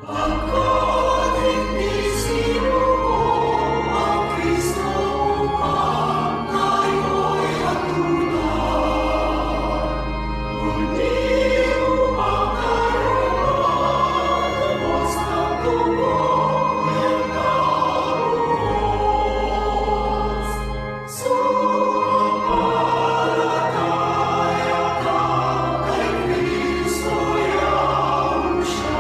Angkat ignisimu, ang Kristo upang tayo'y hatulan. Kundi upang karoon, lubos ng dugo ng nabuhos. Sumampalataya ka kay Kristo Yahushua.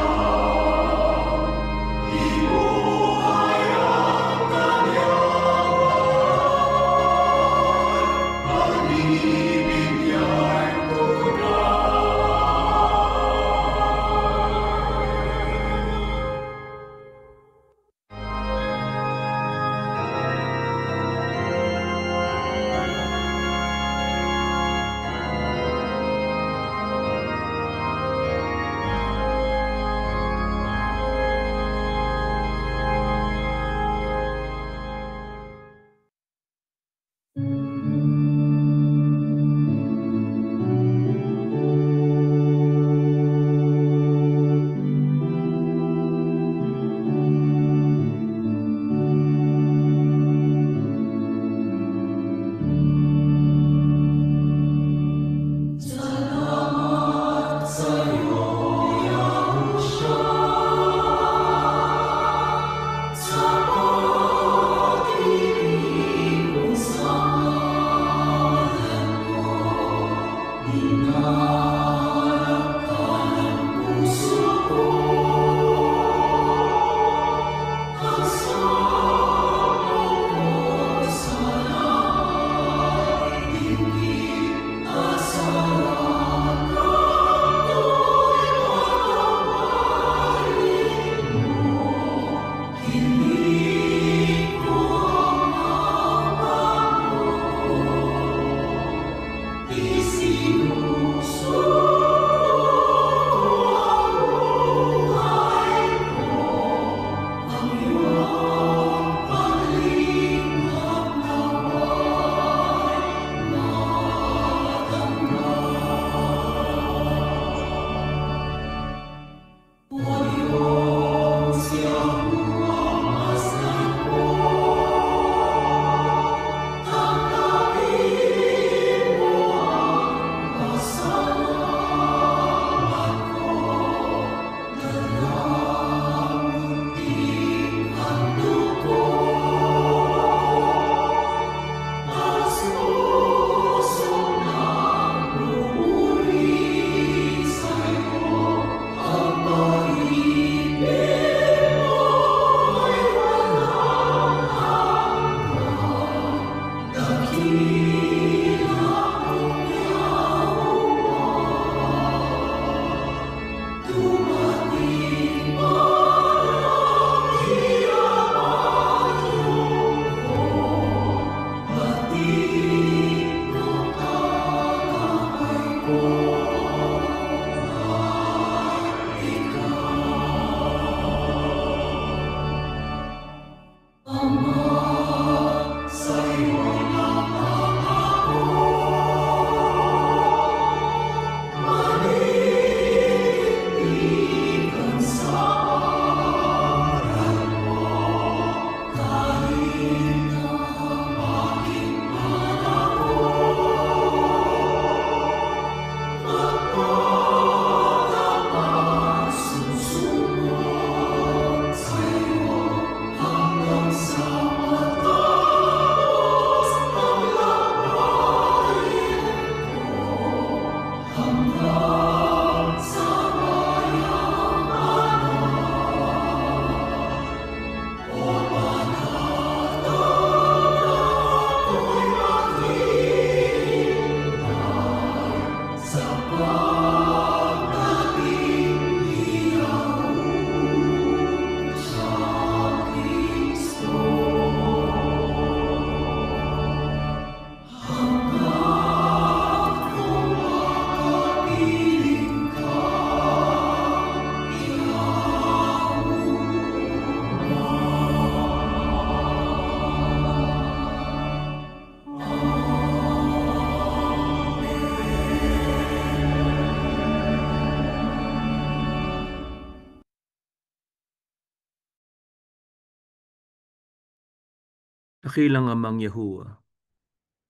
Dakilang Amang Yahuwah,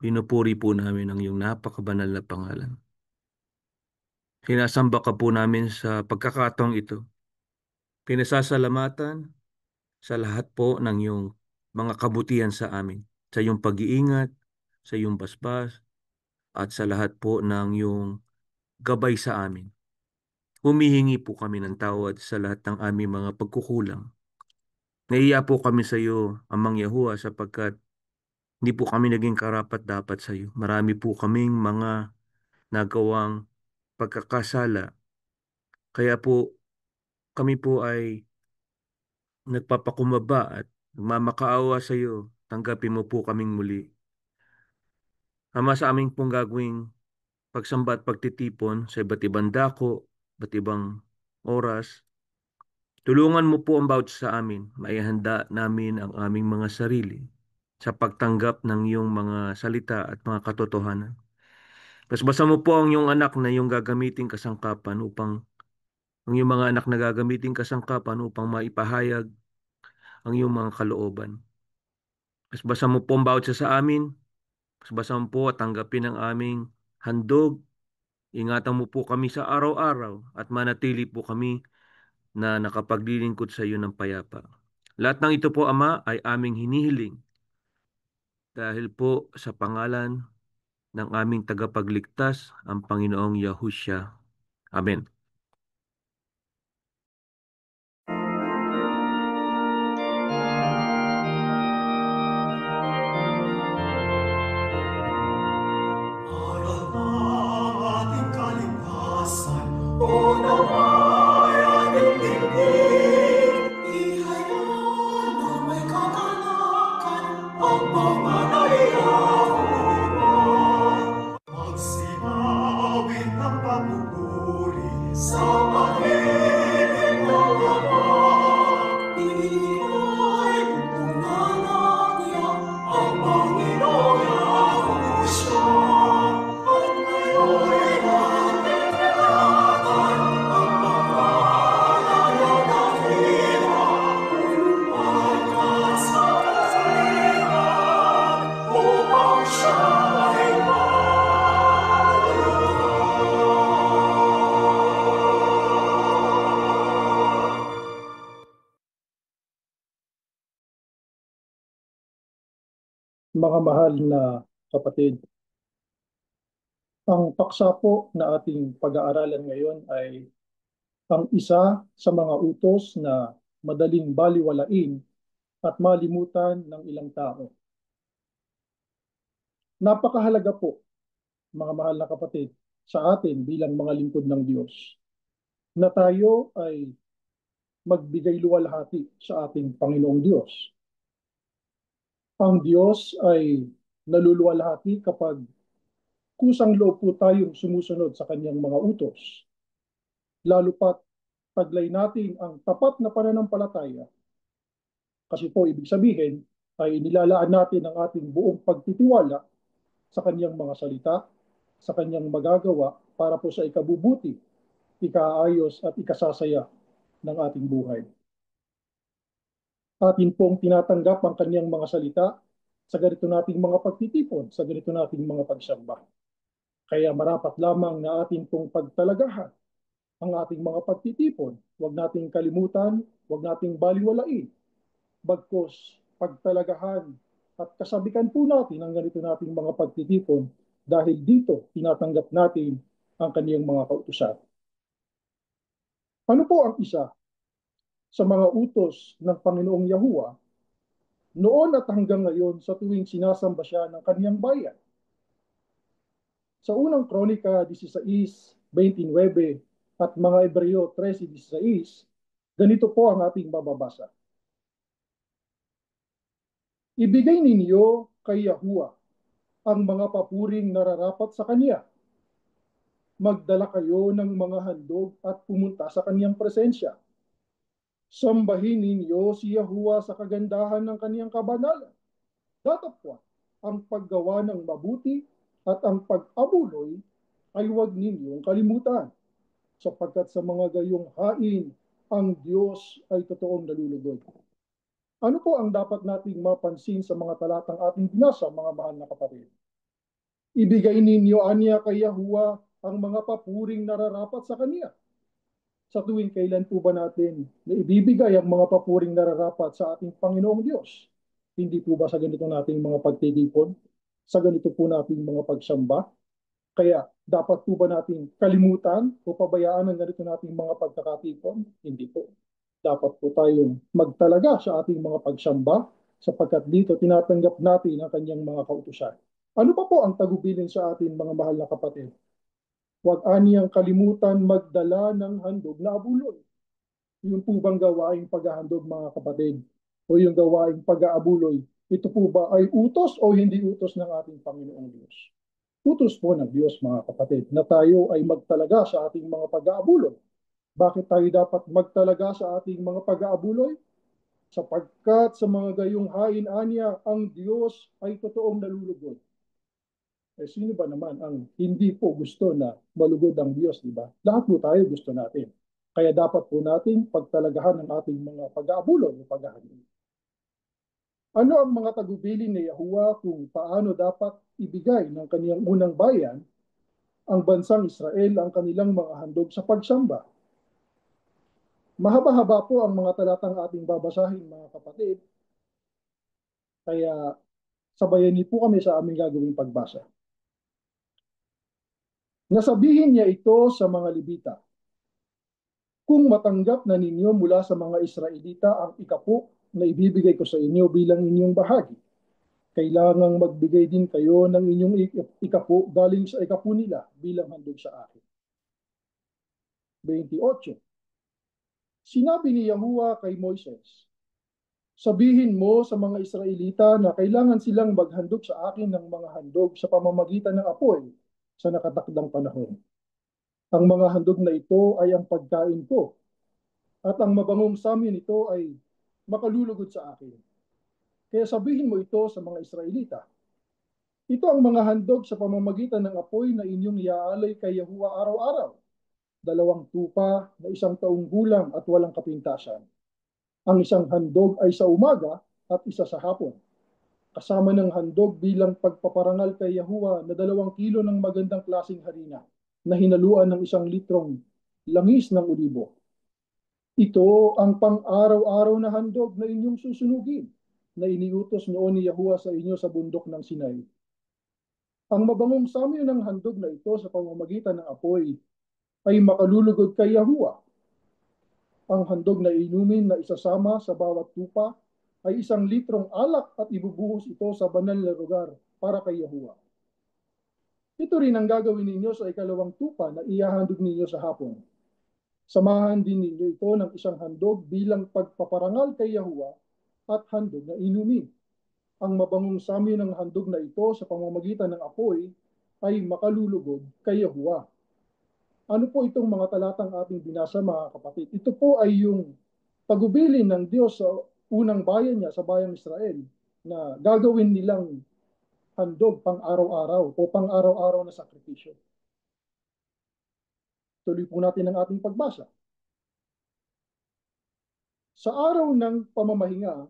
pinupuri po namin ang iyong napakabanal na pangalan. Sinasamba ka po namin sa pagkakataong ito. Pinasasalamatan sa lahat po ng iyong mga kabutihan sa amin, sa iyong pag-iingat, sa iyong basbas, at sa lahat po ng iyong gabay sa amin. Humihingi po kami ng tawad sa lahat ng aming mga pagkukulang. Naiya po kami sa iyo, Amang Yahuwah, sapagkat hindi po kami naging karapat-dapat sa iyo. Marami po kaming mga nagawang pagkakasala. Kaya po kami po ay nagpapakumbaba at nagmamakaawa sa iyo. Tanggapin mo po kaming muli. Ama, sa aming pong gagawing pagsamba at pagtitipon sa iba't ibang dako, iba't ibang oras, tulungan mo po ang bawat sa amin. Maihanda namin ang aming mga sarili sa pagtanggap ng iyong mga salita at mga katotohanan. Basbasa mo po ang iyong anak na iyong gagamitin kasangkapan upang ang iyong mga anak na gagamitin kasangkapan upang maipahayag ang iyong mga kalooban. Basbasa mo po ang bawat isa sa amin. Basbasa mo po at tanggapin ang aming handog. Ingatan mo po kami sa araw-araw at manatili po kami na nakapaglilingkod sa iyo ng payapa. Lahat ng ito po, Ama, ay aming hinihiling dahil po sa pangalan ng aming tagapagligtas, ang Panginoong Yahushua. Amen. Aral ng ating kaligtasan, unawayan ang tingin. Ihayag na may kagalakan ang pananayahuan. Magsinawit ng papupuri sa pag-ibig ng Ama. Iinay tunganan niya ang Panginoong Yahushua. At ngayon natin ingatan ang pangalan niya dakila. Pagkat sa kasihan upang siya ay Mga mahal na kapatid, ang paksa po na ating pag-aaralan ngayon ay ang isa sa mga utos na madaling baliwalain at malimutan ng ilang tao. Napakahalaga po, mga mahal na kapatid, sa atin bilang mga lingkod ng Diyos na tayo ay magbigay luwalhati sa ating Panginoong Diyos. Ang Diyos ay naluluwalhati kapag kusang loob po tayong sumusunod sa kanyang mga utos. Lalo pat taglay natin ang tapat na pananampalataya. Kasi po ibig sabihin ay nilalaan natin ang ating buong pagtitiwala sa kanyang mga salita, sa kanyang magagawa para po sa ikabubuti, ikaayos at ikasasaya ng ating buhay. Atin pong tinatanggap ang kanyang mga salita sa ganito nating mga pagtitipon, sa ganito nating mga pagsamba. Kaya marapat lamang na atin pong pagtalagahan ang ating mga pagtitipon. Huwag nating kalimutan, huwag nating baliwalain. Bagkus pagtalagahan at kasabikan po natin ang ganito nating mga pagtitipon dahil dito tinatanggap natin ang kaniyang mga kautusan. Ano po ang isa sa mga utos ng Panginoong Yahuwah noon at hanggang ngayon sa tuwing sinasamba siya ng kaniyang bayan? Sa unang Kronika 16:29 at mga Hebreo 13:16, ganito po ang ating mababasa. Ibigay ninyo kay Yahuwah ang mga papuring nararapat sa Kanya. Magdala kayo ng mga handog at pumunta sa Kanyang presensya. Sambahin ninyo si Yahuwah sa kagandahan ng Kanyang kabanalan. Datapwat ang paggawa ng mabuti at ang pag-abuloy ay huwag ninyong kalimutan, sapagkat sa mga gayong hain, ang Diyos ay totoong nalulugod. Ano po ang dapat nating mapansin sa mga talatang ating binasa, mga mahal na kapatid? Ibigay ninyo anya kay Yahuwah ang mga papuring nararapat sa Kanya. Sa tuwing kailan po ba natin na ibibigay ang mga papuring nararapat sa ating Panginoong Diyos? Hindi po ba sa ganito nating mga pagtitipon? Sa ganito po nating mga pagsamba? Kaya dapat po ba nating kalimutan o pabayaan ang ganito nating mga pagkakatipon? Hindi po. Dapat po tayong magtalaga sa ating mga pagsamba sapagkat dito tinatanggap natin ang kanyang mga kautusan. Ano pa po ang tagubilin sa atin mga mahal na kapatid? Huwag aniyang kalimutan magdala ng handog na abuloy. Yung po bang gawaing paghahandog mga kapatid o yung gawaing pag-aabuloy, ito po ba ay utos o hindi utos ng ating Panginoong Diyos? Utos po ng Diyos mga kapatid na tayo ay magtalaga sa ating mga pag-aabuloy. Bakit tayo dapat magtalaga sa ating mga pag-aabuloy? Sapagkat sa mga gayong hain-anya ang Diyos ay totoong nalulugod. Sino ba naman ang hindi po gusto na malugod ang Diyos, di ba? Lahat po tayo gusto natin. Kaya dapat po nating pagtalagahan ng ating mga pag-aabuloy o paghahandog. Ano ang mga tagubilin ni Yahuwah kung paano dapat ibigay ng kaniyang unang bayan ang bansang Israel ang kanilang mga handog sa pagsamba? Mahaba-haba po ang mga talatang ating babasahin mga kapatid, kaya sabayan niyo po kami sa aming gagawing pagbasa. Nasabihin niya ito sa mga Levita, kung matanggap na ninyo mula sa mga Israelita ang ikapo na ibibigay ko sa inyo bilang inyong bahagi, kailangang magbigay din kayo ng inyong ikapo galing sa ikapo nila bilang handog sa akin. 28. Sinabi ni Yahuwah kay Moises, sabihin mo sa mga Israelita na kailangan silang maghandog sa akin ng mga handog sa pamamagitan ng apoy sa nakatakdang panahon. Ang mga handog na ito ay ang pagkain ko at ang mabangong samyo nito ay makalulugod sa akin. Kaya sabihin mo ito sa mga Israelita. Ito ang mga handog sa pamamagitan ng apoy na inyong iaalay kay Yahuwah araw-araw. 2 tupa na 1 taong gulang at walang kapintasan. Ang isang handog ay sa umaga at isa sa hapon. Kasama ng handog bilang pagpaparangal kay Yahuwah na 2 kilo ng magandang klaseng harina na hinaluan ng 1 litrong langis ng olibo. Ito ang pang-araw-araw na handog na inyong susunugin na iniutos noon ni Yahuwah sa inyo sa bundok ng Sinai. Ang mabangong samyo ng handog na ito sa pamamagitan ng apoy ay makalulugod kay Yahuwah. Ang handog na inumin na isasama sa bawat tupa ay 1 litrong alak at ibubuhos ito sa banal na lugar para kay Yahuwah. Ito rin ang gagawin ninyo sa 2 tupa na ihahandog ninyo sa hapon. Samahan din ninyo ito ng 1 handog bilang pagpaparangal kay Yahuwah at handog na inumin. Ang mabangong samyo ng handog na ito sa pamamagitan ng apoy ay makalulugod kay Yahuwah. Ano po itong mga talatang ating binasa mga kapatid? Ito po ay yung tagubilin ng Diyos sa unang bayan niya, sa bayang Israel, na gagawin nilang handog pang araw-araw o pang araw-araw na sakripisyo. Tuloy po natin ang ating pagbasa. Sa araw ng pamamahinga,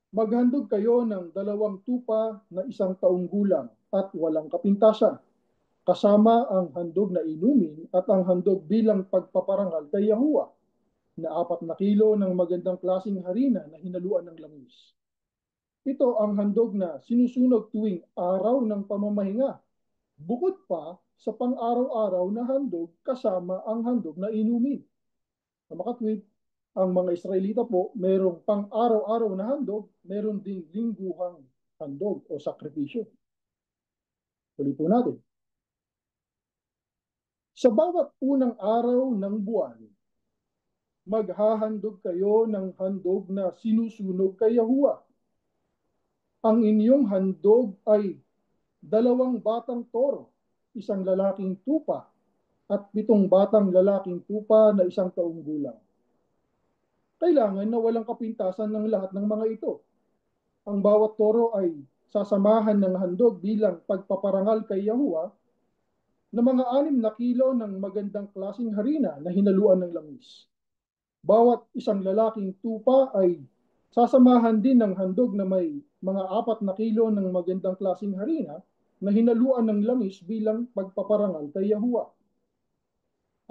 maghandog kayo ng 2 tupa na 1 taong gulang at walang kapintasan, kasama ang handog na inumin at ang handog bilang pagpaparangal kay Yahuwah na 4 kilo ng magandang klaseng harina na hinaluan ng langis. Ito ang handog na sinusunog tuwing araw ng pamamahinga, bukod pa sa pang-araw-araw na handog kasama ang handog na inumin. Sa makatwid, ang mga Israelita po, merong pang-araw-araw na handog, meron ding lingguhang handog o sakripisyo. Tuloy po natin. Sa bawat unang araw ng buwan, maghahandog kayo ng handog na sinusunog kay Yahuwah. Ang inyong handog ay 2 batang toro, 1 lalaking tupa, at 7 batang lalaking tupa na 1 taong gulang. Kailangan na walang kapintasan ng lahat ng mga ito. Ang bawat toro ay sasamahan ng handog bilang pagpaparangal kay Yahuwah na mga 6 kilo ng magandang klaseng harina na hinaluan ng langis. Bawat 1 lalaking tupa ay Sasamahan din ng handog na may mga 4 kilo ng magandang klaseng harina na hinaluan ng langis bilang pagpaparangal kay Yahuwah.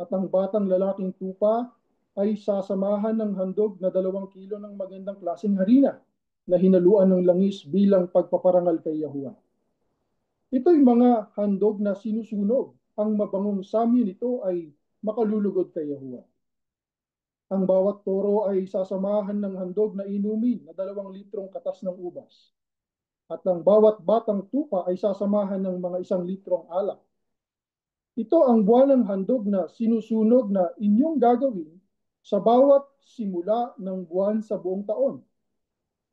At ang batang lalaking tupa ay sasamahan ng handog na 2 kilo ng magandang klaseng harina na hinaluan ng langis bilang pagpaparangal kay Yahuwah. Ito'y mga handog na sinusunog. Ang mabangong samyo nito ay makalulugod kay Yahuwah. Ang bawat toro ay sasamahan ng handog na inumin na 2 litrong katas ng ubas. At ang bawat batang tupa ay sasamahan ng mga 1 litrong alak. Ito ang buwanang handog na sinusunog na inyong gagawin sa bawat simula ng buwan sa buong taon.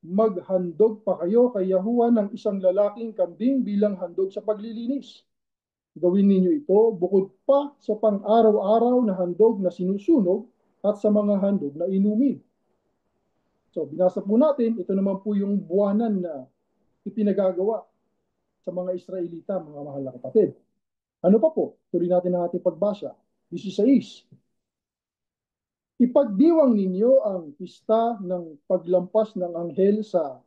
Maghandog pa kayo kay Yahuwah ng 1 lalaking kambing bilang handog sa paglilinis. Gawin ninyo ito bukod pa sa pang-araw-araw na handog na sinusunog at sa mga handog na inumin. So, binasa po natin, ito naman po yung buwanan na ipinagagawa sa mga Israelita, mga mahal na kapatid. Ano pa po? Tuloy natin ang ating pagbasa. 16. Ipagdiwang ninyo ang pista ng paglampas ng anghel sa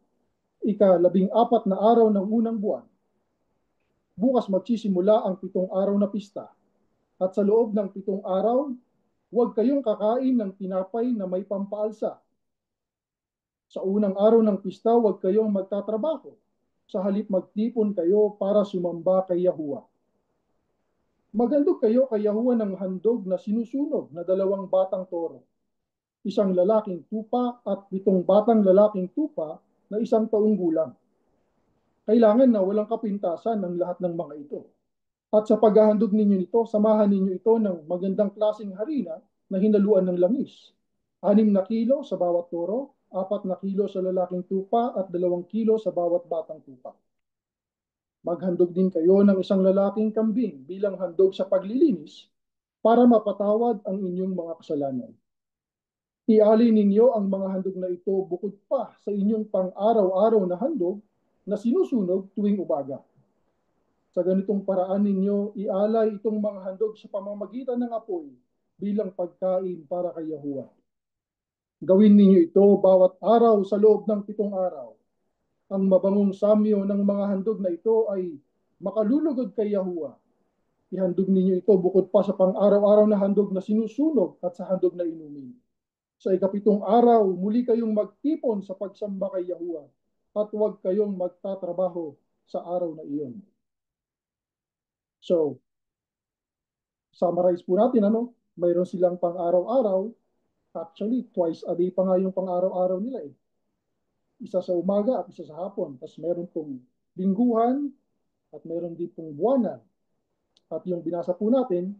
ika-14 na araw ng unang buwan. Bukas magsisimula ang 7 araw na pista. At sa loob ng 7 araw, huwag kayong kakain ng tinapay na may pampaalsa. Sa unang araw ng pista, huwag kayong magtatrabaho. Sa halip magtipon kayo para sumamba kay Yahuwah. Maghandog kayo kay Yahuwah ng handog na sinusunog na 2 batang toro, 1 lalaking tupa at 7 batang lalaking tupa na 1 taong gulang. Kailangan na walang kapintasan ng lahat ng mga ito. At sa paghahandog ninyo nito, samahan ninyo ito ng magandang klaseng harina na hinaluan ng langis. 6 kilo sa bawat toro, 4 kilo sa lalaking tupa at 2 kilo sa bawat batang tupa. Maghandog din kayo ng 1 lalaking kambing bilang handog sa paglilinis para mapatawad ang inyong mga kasalanan. Ialay ninyo ang mga handog na ito bukod pa sa inyong pang-araw-araw na handog na sinusunog tuwing umaga. Sa ganitong paraan ninyo, ialay itong mga handog sa pamamagitan ng apoy bilang pagkain para kay Yahuwah. Gawin ninyo ito bawat araw sa loob ng 7 araw. Ang mabangong samyo ng mga handog na ito ay makalulugod kay Yahuwah. Ihandog ninyo ito bukod pa sa pang-araw-araw na handog na sinusunog at sa handog na inumin. Sa ika-7 araw, muli kayong magtipon sa pagsamba kay Yahuwah at huwag kayong magtatrabaho sa araw na iyon. So, summarize po natin, mayroon silang pang-araw-araw. Actually, twice a day pa nga yung pang-araw-araw nila eh. Isa sa umaga at isa sa hapon. Tapos meron pong lingguhan at meron din pong buwanan. At yung binasa po natin,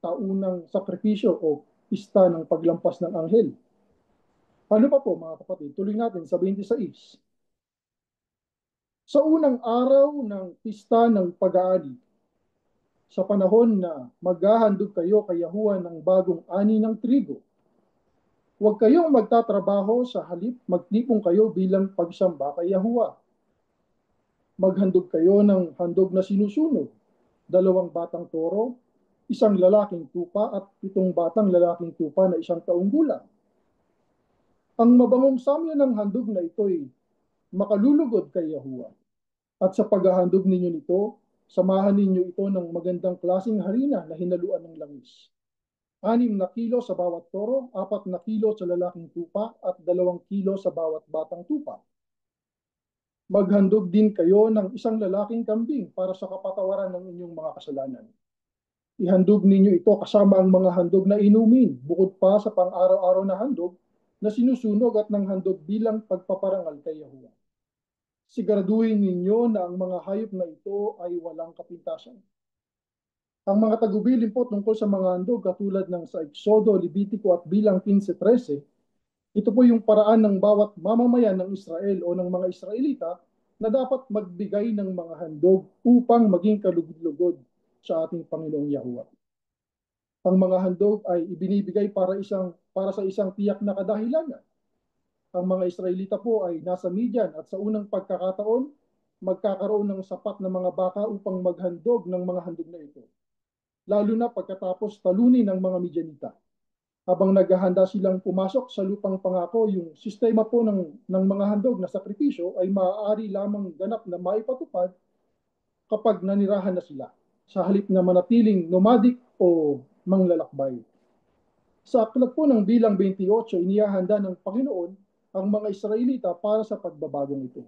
taunang sakripisyo o pista ng paglampas ng anghel. Ano pa po mga kapatid? Tuloy natin sa 26. Sa unang araw ng pista ng pag-aani, sa panahon na maghahandog kayo kay Yahuwah ng bagong ani ng trigo, huwag kayong magtatrabaho, sa halip magtipon kayo bilang pagsamba kay Yahuwah. Maghandog kayo ng handog na sinusunog, 2 batang toro, 1 lalaking tupa at 7 batang lalaking tupa na 1 taong gulang. Ang mabangong samyo ng handog na ito'y makalulugod kay Yahuwah. At sa paghahandog ninyo nito, samahan ninyo ito ng magandang klaseng harina na hinaluan ng langis. 6 kilo sa bawat toro, 4 kilo sa lalaking tupa at 2 kilo sa bawat batang tupa. Maghandog din kayo ng 1 lalaking kambing para sa kapatawaran ng inyong mga kasalanan. Ihandog ninyo ito kasama ang mga handog na inumin, bukod pa sa pang-araw-araw na handog na sinusunog at ng handog bilang pagpaparangal kay Yahuwah. Siguraduhin ninyo na ang mga hayop na ito ay walang kapintasan. Ang mga tagubilin po tungkol sa mga handog katulad ng sa Exodo, Levitico at Bilang 15:13, ito po yung paraan ng bawat mamamayan ng Israel o ng mga Israelita na dapat magbigay ng mga handog upang maging kalugod-lugod sa ating Panginoong Yahuwah. Ang mga handog ay ibinibigay para sa isang tiyak na kadahilanan. Ang mga Israelita po ay nasa Midian at sa unang pagkakataon, magkakaroon ng sapat na mga baka upang maghandog ng mga handog na ito. Lalo na pagkatapos talunin ng mga Midianita. habang naghahanda silang pumasok sa lupang pangako, yung sistema po ng mga handog na sakripisyo ay maaari lamang ganap na maipatupad kapag nanirahan na sila, sa halip na manatiling nomadic o manglalakbay. Sa aklat po ng bilang 28, inihahanda ng Panginoon ang mga Israelita para sa pagbabagong ito.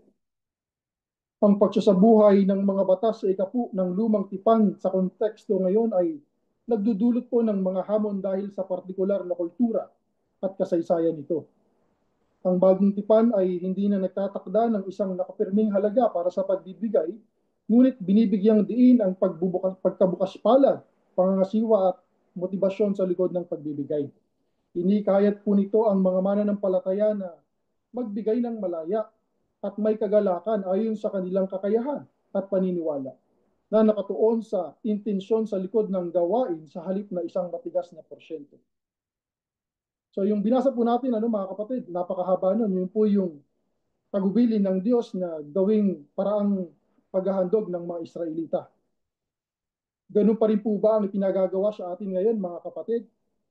Ang pagsasabuhay ng mga batas sa ikapu ng lumang tipan sa konteksto ngayon ay nagdudulot po ng mga hamon dahil sa partikular na kultura at kasaysayan nito. Ang bagong tipan ay hindi na nagtatakda ng isang nakapirming halaga para sa pagbibigay, ngunit binibigyang diin ang pagkabukas palad, pangangasiwa at motibasyon sa likod ng pagbibigay. Hinikayat po nito ang mga mananampalataya na magbigay ng malaya at may kagalakan ayon sa kanilang kakayahan at paniniwala na nakatuon sa intensyon sa likod ng gawain sa halip na isang matigas na porsyento. So yung binasa po natin, mga kapatid, napakahaba nun. Yun po yung tagubilin ng Diyos na gawing paraang paghahandog ng mga Israelita. Ganun pa rin po ba ang ipinagagawa sa atin ngayon, mga kapatid?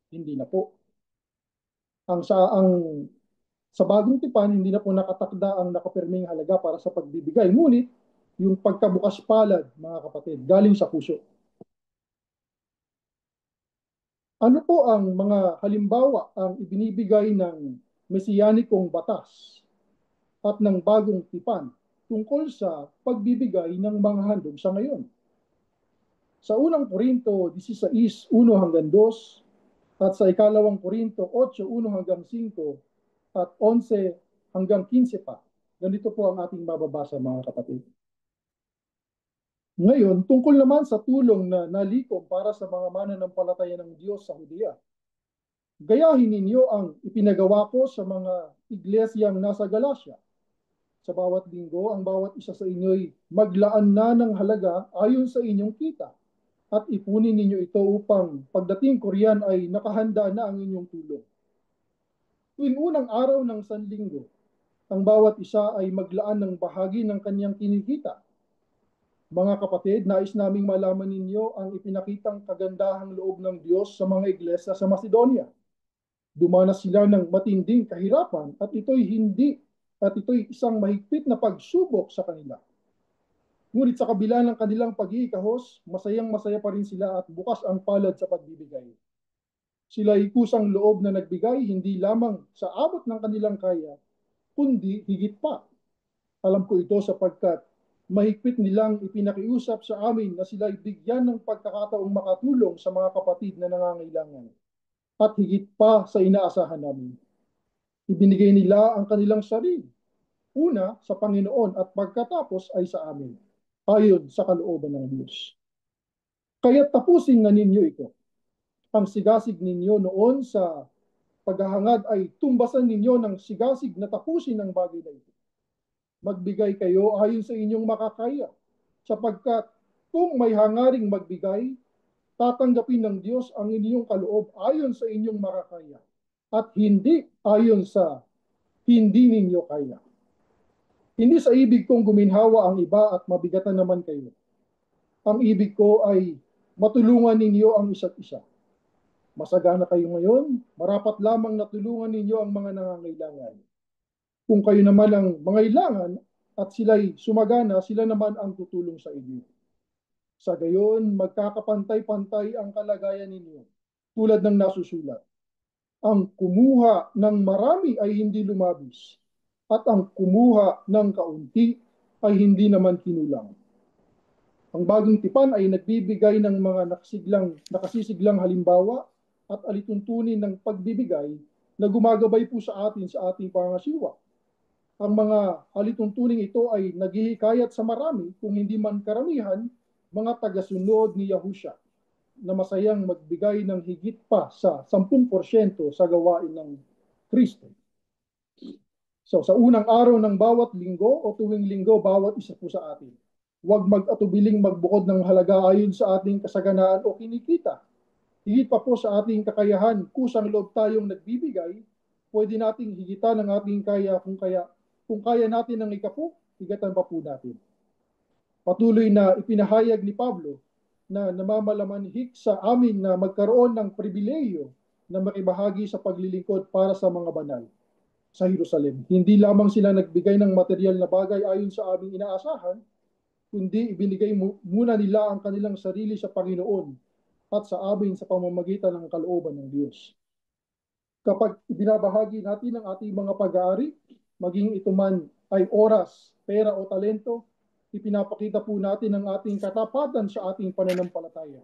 Hindi na po. Sa bagong tipan, hindi na po nakatakda ang nakapirming halaga para sa pagbibigay. Ngunit, yung pagkabukas palad, mga kapatid, galing sa puso. Ano po ang mga halimbawa ang ibinibigay ng mesiyanikong batas at ng bagong tipan tungkol sa pagbibigay ng mga handog sa ngayon? Sa unang Korinto 16, 1 hanggang 2, at sa ikalawang Korinto 8, 1 hanggang 5, at 11 hanggang 15 pa. Ganito po ang ating mababasa, mga kapatid. Ngayon, tungkol naman sa tulong na nalikom para sa mga mananampalataya ng Diyos sa Judea. Gayahin ninyo ang ipinagawa ko sa mga iglesyang nasa Galacia. Sa bawat linggo, ang bawat isa sa inyo'y maglaan na ng halaga ayon sa inyong kita at ipunin ninyo ito upang pagdating ko riyan ay nakahanda na ang inyong tulong. Tuwing unang araw ng Sanlinggo, ang bawat isa ay maglaan ng bahagi ng kanyang kinikita. Mga kapatid, nais naming malaman ninyo ang ipinakitang kagandahang loob ng Diyos sa mga iglesia sa Macedonia. Dumanas sila ng matinding kahirapan at ito'y isang mahigpit na pagsubok sa kanila. Ngunit sa kabila ng kanilang pag-iikahos, masayang-masaya pa rin sila at bukas ang palad sa pagbibigay. Sila ay kusang loob na nagbigay hindi lamang sa abot ng kanilang kaya, kundi higit pa. Alam ko ito sapagkat mahigpit nilang ipinakiusap sa amin na sila ay bigyan ng pagkakataong makatulong sa mga kapatid na nangangailangan. At higit pa sa inaasahan namin. Ibinigay nila ang kanilang sarili. Una sa Panginoon at pagkatapos ay sa amin, ayon sa kalooban ng Diyos. Kaya tapusin na ninyo ito. Ang sigasig ninyo noon sa paghahangad ay tumbasan ninyo ng sigasig na tapusin ang bagay na ito. Magbigay kayo ayon sa inyong makakaya, sapagkat kung may hangaring magbigay, tatanggapin ng Diyos ang inyong kaloob ayon sa inyong makakaya at hindi ayon sa hindi ninyo kaya. Hindi sa ibig kong guminhawa ang iba at mabigatan naman kayo. Ang ibig ko ay matulungan ninyo ang isa't isa. Masagana kayo ngayon, marapat lamang natulungan ninyo ang mga nangangailangan. Kung kayo naman ang mangailangan at sila'y sumagana, sila naman ang tutulong sa inyo. Sa gayon, magkakapantay-pantay ang kalagayan ninyo, tulad ng nasusulat. Ang kumuha ng marami ay hindi lumabis, at ang kumuha ng kaunti ay hindi naman kinulang. Ang bagong tipan ay nagbibigay ng mga nakasisiglang halimbawa at alituntunin ng pagbibigay na gumagabay po sa atin sa ating pangasiwa. Ang mga alituntuning ito ay naghihikayat sa marami, kung hindi man karamihan, mga tagasunod ni Yahusha na masayang magbigay ng higit pa sa 10% sa gawain ng Kristo. So sa unang araw ng bawat linggo o tuwing linggo, bawat isa po sa atin, huwag mag-atubiling magbukod ng halaga ayon sa ating kasaganaan o kinikita. Higit pa po sa ating kakayahan, kusang loob tayong nagbibigay, pwede nating higitan ang ating kaya kung kaya natin ang ikapu, higatan pa po natin. Patuloy na ipinahayag ni Pablo na namamalamanhik sa amin na magkaroon ng pribileyo na makibahagi sa paglilingkod para sa mga banal sa Jerusalem. Hindi lamang sila nagbigay ng material na bagay ayon sa aming inaasahan, kundi ibinigay muna nila ang kanilang sarili sa Panginoon at sa amin sa pamamagitan ng kalooban ng Diyos. Kapag ibinabahagi natin ang ating mga pag-aari, maging ito man ay oras, pera o talento, ipinapakita po natin ang ating katapatan sa ating pananampalataya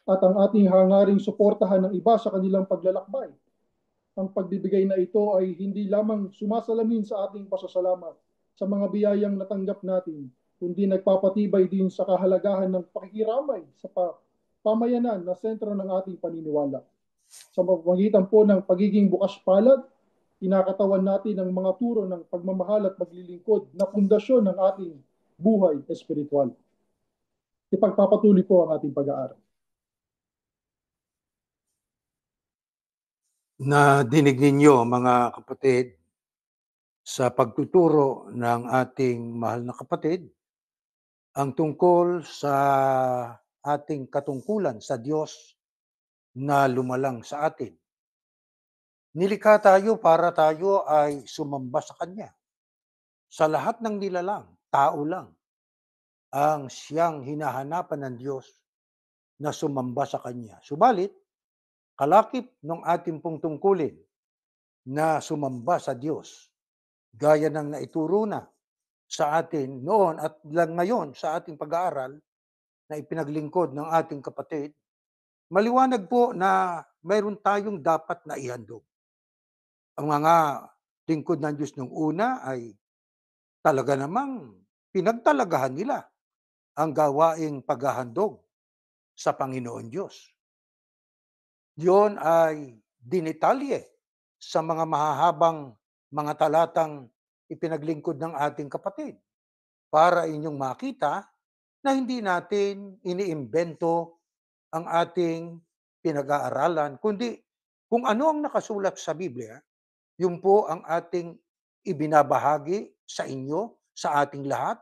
at ang ating hangaring suportahan ng iba sa kanilang paglalakbay. Ang pagbibigay na ito ay hindi lamang sumasalamin sa ating pasasalamat sa mga biyayang natanggap natin, kundi nagpapatibay din sa kahalagahan ng pakikiramay sa pamayanan na sentro ng ating paniniwala. Sa pamamagitan po ng pagiging bukas palad, kinakatawan natin ang mga turo ng pagmamahal at paglilingkod na pundasyon ng ating buhay espiritual. Ipagpapatuloy po ang ating pag-aaral. Na dinig ninyo mga kapatid sa pagtuturo ng ating mahal na kapatid ang tungkol sa ating katungkulan sa Diyos na lumalang sa atin. Nilikha tayo para tayo ay sumamba sa Kanya. Sa lahat ng nilalang, tao lang ang siyang hinahanapan ng Diyos na sumamba sa Kanya. Subalit, kalakip ng ating pong tungkulin na sumamba sa Diyos, gaya ng naituro na sa atin noon at lang ngayon sa ating pag-aaral na ipinaglingkod ng ating kapatid, maliwanag po na mayroon tayong dapat na ihandog. Ang mga lingkod ng Diyos nung una ay talaga namang pinagtalagahan nila ang gawaing paghahandog sa Panginoon Diyos. Yun ay dinitalye sa mga mahahabang mga talatang ipinaglingkod ng ating kapatid para inyong makita na hindi natin iniimbento ang ating pinag-aaralan, kundi kung ano ang nakasulat sa Biblia, yun po ang ating ibinabahagi sa inyo, sa ating lahat.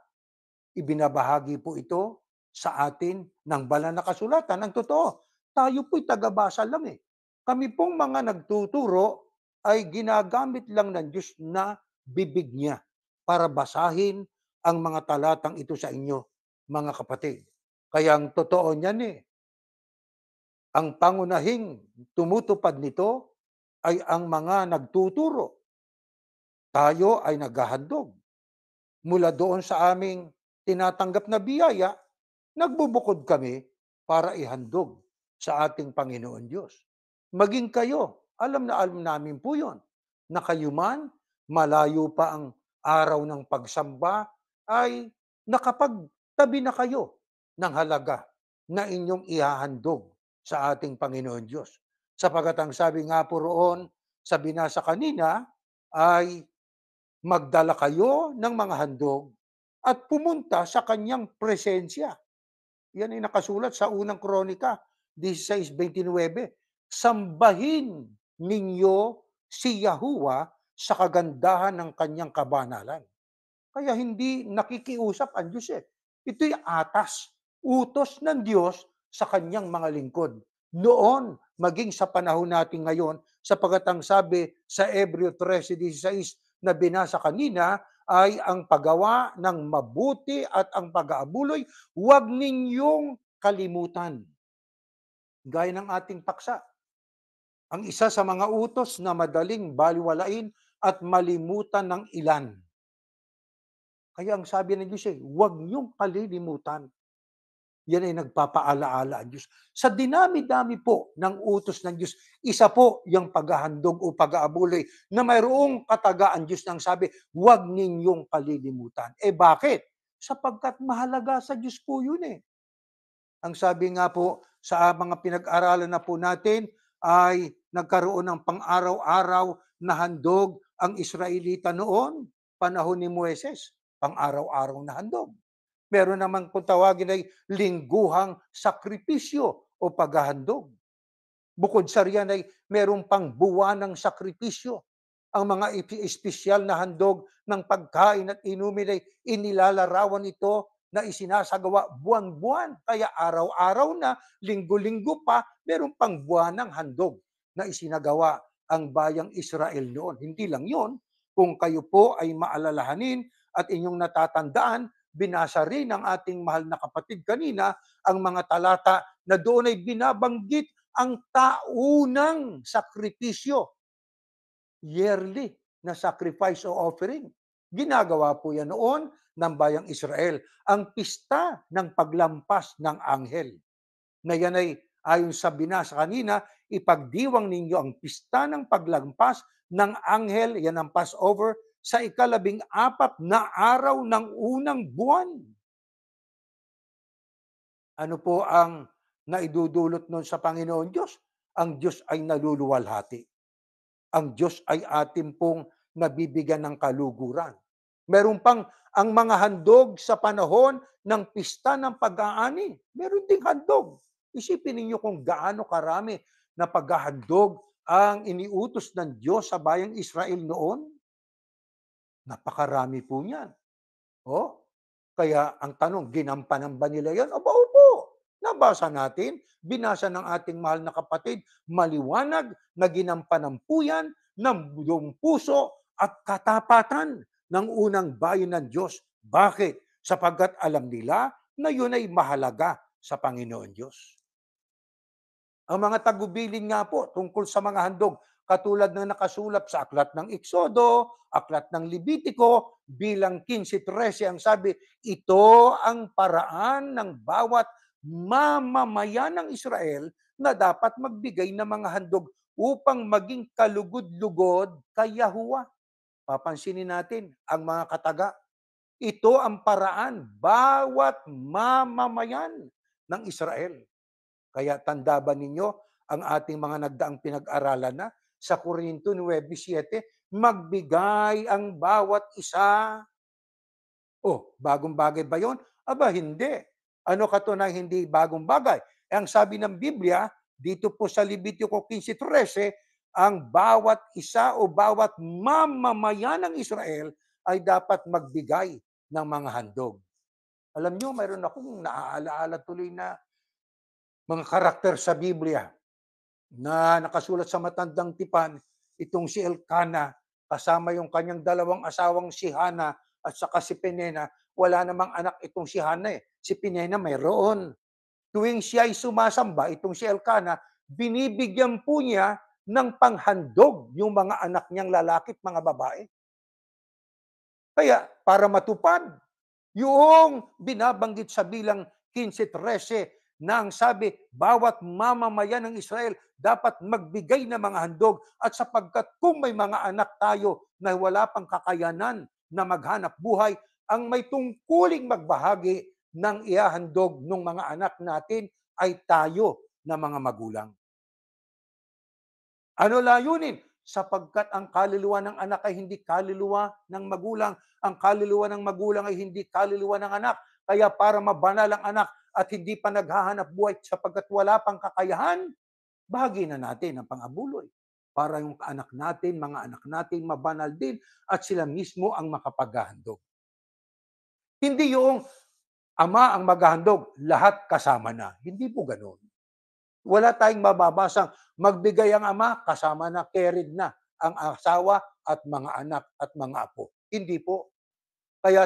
Ibinabahagi po ito sa atin ng banal na kasulatan. Ang totoo, tayo po'y tagabasa lang eh. Kami pong mga nagtuturo ay ginagamit lang ng Diyos na bibig niya para basahin ang mga talatang ito sa inyo, mga kapatid. Kaya ang totoo niyan eh, ang pangunahing tumutupad nito ay ang mga nagtuturo. Tayo ay naghahandog. Mula doon sa aming tinatanggap na biyaya, nagbubukod kami para ihandog sa ating Panginoon Diyos. Maging kayo, alam na alam namin po yun, na kayo man, malayo pa ang araw ng pagsamba, ay nakapagtabi na kayo ng halaga na inyong ihahandog sa ating Panginoon Diyos. Sapagat ang sabi nga po roon sa binasa kanina ay magdala kayo ng mga handog at pumunta sa kanyang presensya. Yan ay nakasulat sa unang Kronika 16:29. Sambahin ninyo si Yahuwah sa kagandahan ng kanyang kabanalan. Kaya hindi nakikiusap ang Diyos eh. Ito'y atas, utos ng Diyos sa kanyang mga lingkod. Noon, maging sa panahon natin ngayon, sapagat ang sabi sa Hebreo 13:16 na binasa kanina, ay ang paggawa ng mabuti at ang pag-aabuloy, huwag ninyong kalimutan. Gaya ng ating paksa. Ang isa sa mga utos na madaling baliwalain at malimutan ng ilan. Kaya ang sabi ng Diyos huwag niyong kalilimutan. Yan ay nagpapaalaala ang Diyos. Sa dinami-dami po ng utos ng Diyos, isa po yung paghahandog o pag-aabuloy na mayroong katagaan Diyos nang sabi, huwag ninyong kalilimutan. Bakit? Sapagkat mahalaga sa Diyos po yun eh. Ang sabi nga po sa mga pinag-aralan na po natin ay nagkaroon ng pang-araw-araw na handog ang Israelita noon, panahon ni Moises, pang-araw-araw na handog. Meron naman kung tawagin ay lingguhang sakripisyo o paghahandog. Bukod sa riyan ay merong pang buwanang sakripisyo. Ang mga espesyal na handog ng pagkain at inumin ay inilalarawan ito na isinasagawa buwan-buwan. Kaya araw-araw na, linggo-linggo pa, merong pang buwanang handog na isinagawa ang bayang Israel noon. Hindi lang yon, kung kayo po ay maalalahanin at inyong natatandaan, binasa rin ng ating mahal na kapatid kanina ang mga talata na doon ay binabanggit ang taunang sakripisyo, yearly na sacrifice o offering. Ginagawa po yan noon ng bayang Israel. Ang pista ng paglampas ng anghel, na yan ay ayon sa binasa kanina, ipagdiwang ninyo ang pista ng paglampas ng anghel, yan ang Passover, sa 14 na araw ng unang buwan. Ano po ang naidudulot nun sa Panginoon Diyos? Ang Diyos ay naluluwalhati. Ang Diyos ay atin pong nabibigyan ng kaluguran. Meron pang ang mga handog sa panahon ng pista ng pag-aani. Meron ding handog. Isipin ninyo kung gaano karami na paghahandog ang iniutos ng Diyos sa bayang Israel noon. Napakarami po niyan. Kaya ang tanong, ginampanan ba nila yan? Aba, opo. Nabasa natin, binasa ng ating mahal na kapatid, maliwanag na ginampanan po yan ng buong puso at katapatan ng unang bayan ng Diyos. Bakit? Sapagkat alam nila na yun ay mahalaga sa Panginoon Diyos. Ang mga tagubilin nga po tungkol sa mga handog, katulad ng nakasulat sa aklat ng Eksodo, aklat ng Levitiko, bilang 15:13 ang sabi, ito ang paraan ng bawat mamamayan ng Israel na dapat magbigay ng mga handog upang maging kalugod-lugod kay Yahuwah. Papansinin natin ang mga kataga. Ito ang paraan bawat mamamayan ng Israel. Kaya tanda ba ninyo ang ating mga nagdaang pinag-aralan na sa Korinto 9:7, magbigay ang bawat isa. Bagong bagay ba yon? Aba, hindi. Ano katunayan hindi bagong bagay? Ang sabi ng Biblia, dito po sa Levitiko 15:13, ang bawat isa o bawat mamamayan ng Israel ay dapat magbigay ng mga handog. Alam nyo, mayroon akong naaalaala tuloy na mga karakter sa Biblia na nakasulat sa matandang tipan, itong si Elkana, kasama yung kanyang dalawang asawang si Hana at saka si Penena. Wala namang anak itong si Hana eh. Si Penena mayroon. Tuwing siya ay sumasamba, itong si Elkana, binibigyan po niya ng panghandog yung mga anak niyang lalaki at mga babae. Kaya para matupad yung binabanggit sa bilang 15:13 na ang sabi, bawat mamamayan ng Israel dapat magbigay ng mga handog at sapagkat kung may mga anak tayo na wala pang kakayanan na maghanap buhay, ang may tungkuling magbahagi ng iahandog ng mga anak natin ay tayo na mga magulang. Ano layunin? Sapagkat ang kaluluwa ng anak ay hindi kaluluwa ng magulang. Ang kaluluwa ng magulang ay hindi kaluluwa ng anak. Kaya para mabanal ang anak at hindi pa naghahanap buhay sapagkat wala pang kakayahan, bahagi na natin ang pang-abuloy. Para yung anak natin, mga anak natin, mabanal din at sila mismo ang makapaghahandog. Hindi yung ama ang maghahandog, lahat kasama na. Hindi po ganoon. Wala tayong mababasang magbigay ang ama, kasama na, carried na ang asawa at mga anak at mga apo. Hindi po. Kaya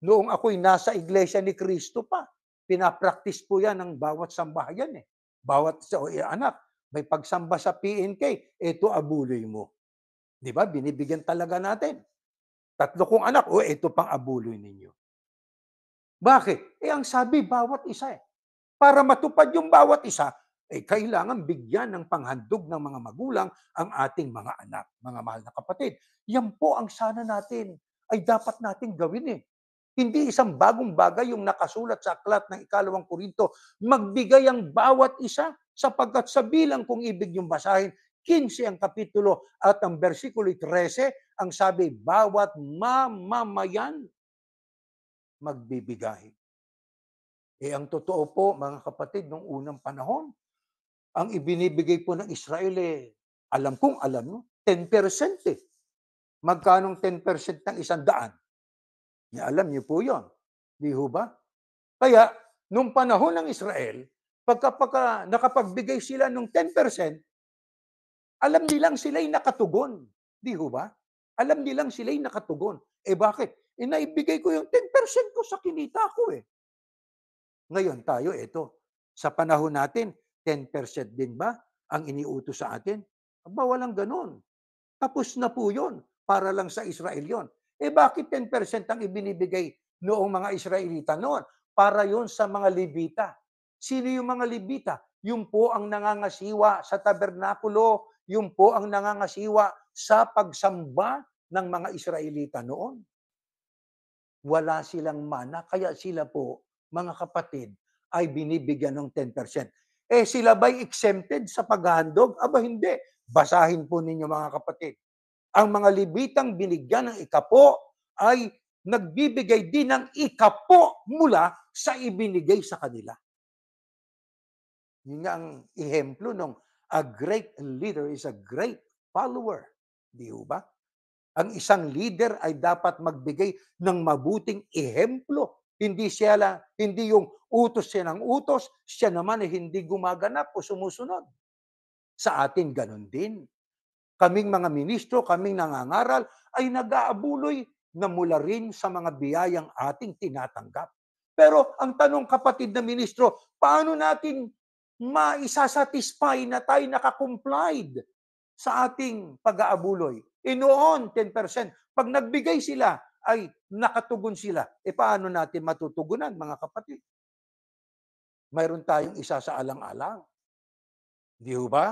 noong ako'y nasa iglesia ni Cristo pa, pinapractice po yan ng bawat sambahayan eh. Bawat anak, may pagsamba sa PNK, ito abuloy mo. Di ba? Binibigyan talaga natin. 3 kong anak, ito pang abuloy ninyo. Bakit? Ang sabi, bawat isa eh. Para matupad yung bawat isa, kailangan bigyan ng panghandog ng mga magulang ang ating mga anak, mga mahal na kapatid. Yan po ang sana natin ay dapat natin gawin eh. Hindi isang bagong bagay yung nakasulat sa aklat ng 2 Korinto. Magbigay ang bawat isa sapagkat sa bilang kung ibig yung basahin, 15 ang kapitulo at ang versikulo 13, ang sabi, bawat mamamayan magbibigay. Ang totoo po, mga kapatid, nung unang panahon, ang ibinibigay po ng Israel alam nyo, 10% eh. Magkanong 10% ng 100? Alam niyo po yon, di ho ba? Kaya, nung panahon ng Israel, pagka nakapagbigay sila ng 10%, Alam nilang sila'y nakatugon. Di ho ba? Alam nilang sila'y nakatugon. Eh bakit? Naibigay ko yung 10% ko sa kinita ko eh. Ngayon tayo, eto, sa panahon natin, 10% din ba ang iniutos sa atin? Aba, walang ganun. Tapos na po yun. Para lang sa Israel yon. Eh bakit 10% ang ibinibigay noong mga Israelita noon? Para yon sa mga Levita. Sino yung mga Levita? Yung po ang nangangasiwa sa tabernakulo, yung po ang nangangasiwa sa pagsamba ng mga Israelita noon. Wala silang mana, kaya sila po, mga kapatid, ay binibigyan ng 10%. Eh sila ba'y exempted sa paghahandog? Aba hindi. Basahin po ninyo mga kapatid. Ang mga Levitang binigyan ng ikapo ay nagbibigay din ng ikapo mula sa ibinigay sa kanila. Yun nga ang ehemplo ng a great leader is a great follower. Di ba? Ang isang leader ay dapat magbigay ng mabuting ehemplo. Hindi yung utos siya ng utos, siya naman ay hindi gumaganap o sumusunod. Sa atin ganun din. Kaming mga ministro, kaming nangangaral, ay nag-aabuloy na mula rin sa mga biyayang ating tinatanggap. Pero ang tanong kapatid na ministro, paano natin maisasatisfy na tayo nakakomplied sa ating pag-aabuloy? Noon, 10%. Pag nagbigay sila, ay nakatugon sila. E paano natin matutugunan, mga kapatid? Mayroon tayong isa sa alang-alang. Di ba?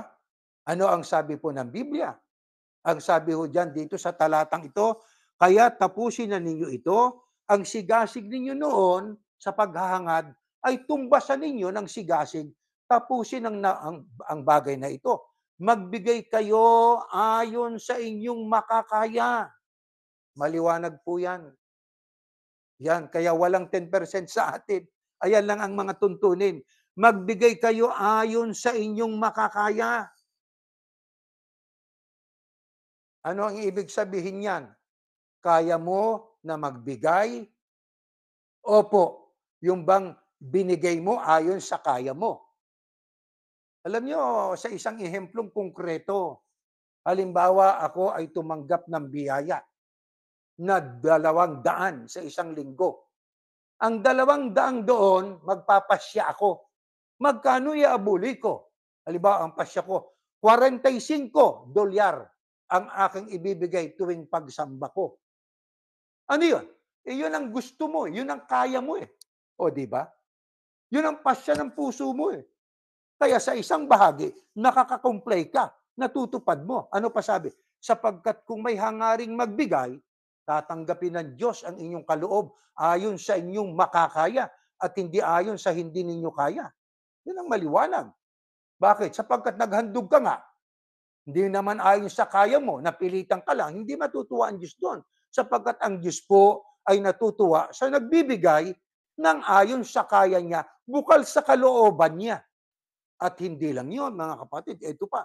Ano ang sabi po ng Biblia? Ang sabi ho dyan dito sa talatang ito, kaya tapusin na ninyo ito, ang sigasig ninyo noon sa paghahangad ay tumbasan ninyo ng sigasig, tapusin ang bagay na ito. Magbigay kayo ayon sa inyong makakaya. Maliwanag po yan. Yan, kaya walang 10% sa atin. Ayan lang ang mga tuntunin. Magbigay kayo ayon sa inyong makakaya. Ano ang ibig sabihin yan? Kaya mo na magbigay? Opo, yung bang binigay mo ayon sa kaya mo. Alam nyo, sa isang ehemplong konkreto, halimbawa ako ay tumanggap ng biyaya na 200 sa isang linggo. Ang 200 doon, magpapasya ako. Magkano iaabuli ko? Halimbawa, ang pasya ko, $45 ang aking ibibigay tuwing pagsamba ko. Ano yun? Yun ang gusto mo, yun ang kaya mo eh. O di ba? Yun ang pasya ng puso mo eh. Kaya sa isang bahagi, nakaka-comply ka, natutupad mo. Ano pa sabi? Sapagkat kung may hangaring magbigay, tatanggapin ng Diyos ang inyong kaloob ayon sa inyong makakaya at hindi ayon sa hindi ninyo kaya. Yun ang maliwanag. Bakit? Sapagkat naghandog ka nga, hindi naman ayon sa kaya mo, napilitan ka lang, hindi matutuwa ang Diyos doon. Sapagkat ang Diyos po ay natutuwa sa nagbibigay ng ayon sa kaya niya, bukal sa kalooban niya. At hindi lang yun, mga kapatid, ito pa,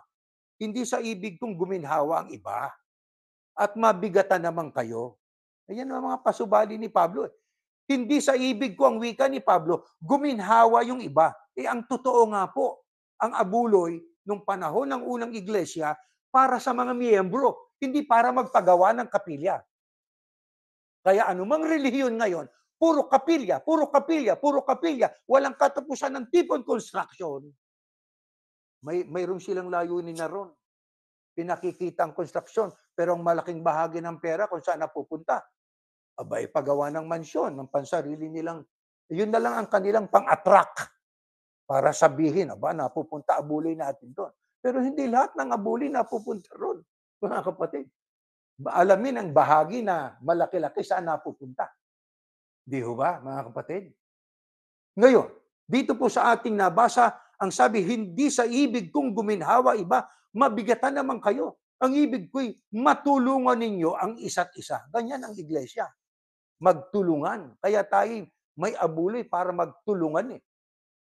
hindi sa ibig kong guminhawa ang iba at mabigatan naman kayo. Ayan ang mga pasubali ni Pablo. Hindi sa ibig ko ang wika ni Pablo, guminhawa yung iba. Ang totoo nga po, ang abuloy nung panahon ng unang iglesia para sa mga miyembro, hindi para magpagawa ng kapilya. Kaya anumang relihiyon ngayon, puro kapilya, puro kapilya, puro kapilya, walang katapusan ng tipon construction. Mayroon silang layunin na ron. Pinakikita ang construction, pero ang malaking bahagi ng pera kung saan napupunta, abay, pagawa ng mansyon, ng pansarili nilang, yun na lang ang kanilang pang-attract para sabihin, aba, napupunta abuloy natin doon. Pero hindi lahat ng abuloy napupunta ron, mga kapatid. Alamin ang bahagi na malaki-laki saan napupunta. Di ho ba, mga kapatid? Ngayon, dito po sa ating nabasa, ang sabi, hindi sa ibig kong guminhawa iba, mabigatan naman kayo. Ang ibig ko'y matulungan ninyo ang isa't isa. Ganyan ang iglesia. Magtulungan. Kaya tayo may abuloy para magtulungan eh.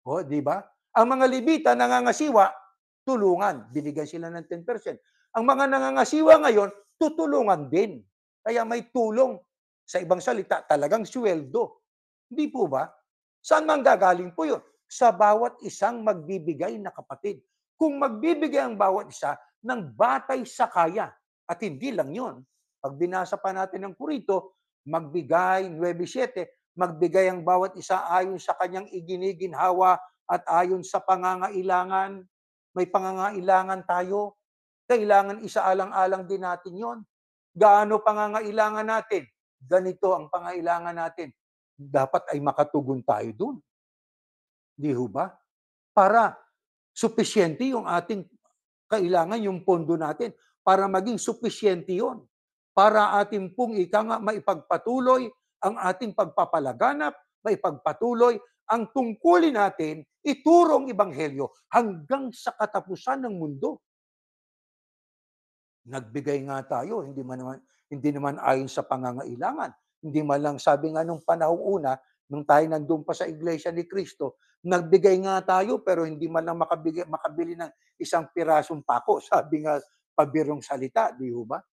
O, di ba? Ang mga Levita nangangasiwa, tulungan. Binigyan sila ng 10%. Ang mga nangangasiwa ngayon, tutulungan din. Kaya may tulong. Sa ibang salita, talagang sweldo. Hindi po ba? Saan man gagaling po yun? Sa bawat isang magbibigay na kapatid. Kung magbibigay ang bawat isa, ng batay sa kaya. At hindi lang yon. Pag binasa pa natin ng Korinto, magbigay, 9:7, magbigay ang bawat isa ayon sa kanyang iginiginhawa at ayon sa pangangailangan. May pangangailangan tayo. Kailangan isaalang-alang din natin yon. Gaano pangangailangan natin? Ganito ang pangailangan natin. Dapat ay makatugon tayo dun. Di ho ba? Para supisyente yung ating kailangan, yung pondo natin. Para maging supisyente yon. Para ating pong maipagpatuloy ang ating pagpapalaganap, maipagpatuloy ang tungkulin natin, iturong ebanghelyo hanggang sa katapusan ng mundo. Nagbigay nga tayo, hindi naman ayon sa pangangailangan. Hindi man lang, sabi nga nung panahong una, nung tayo nandun pa sa Iglesia ni Cristo, nagbigay nga tayo pero hindi man lang makabili ng isang pirasong pako. Sabi nga, pabirong salita, di ho ba?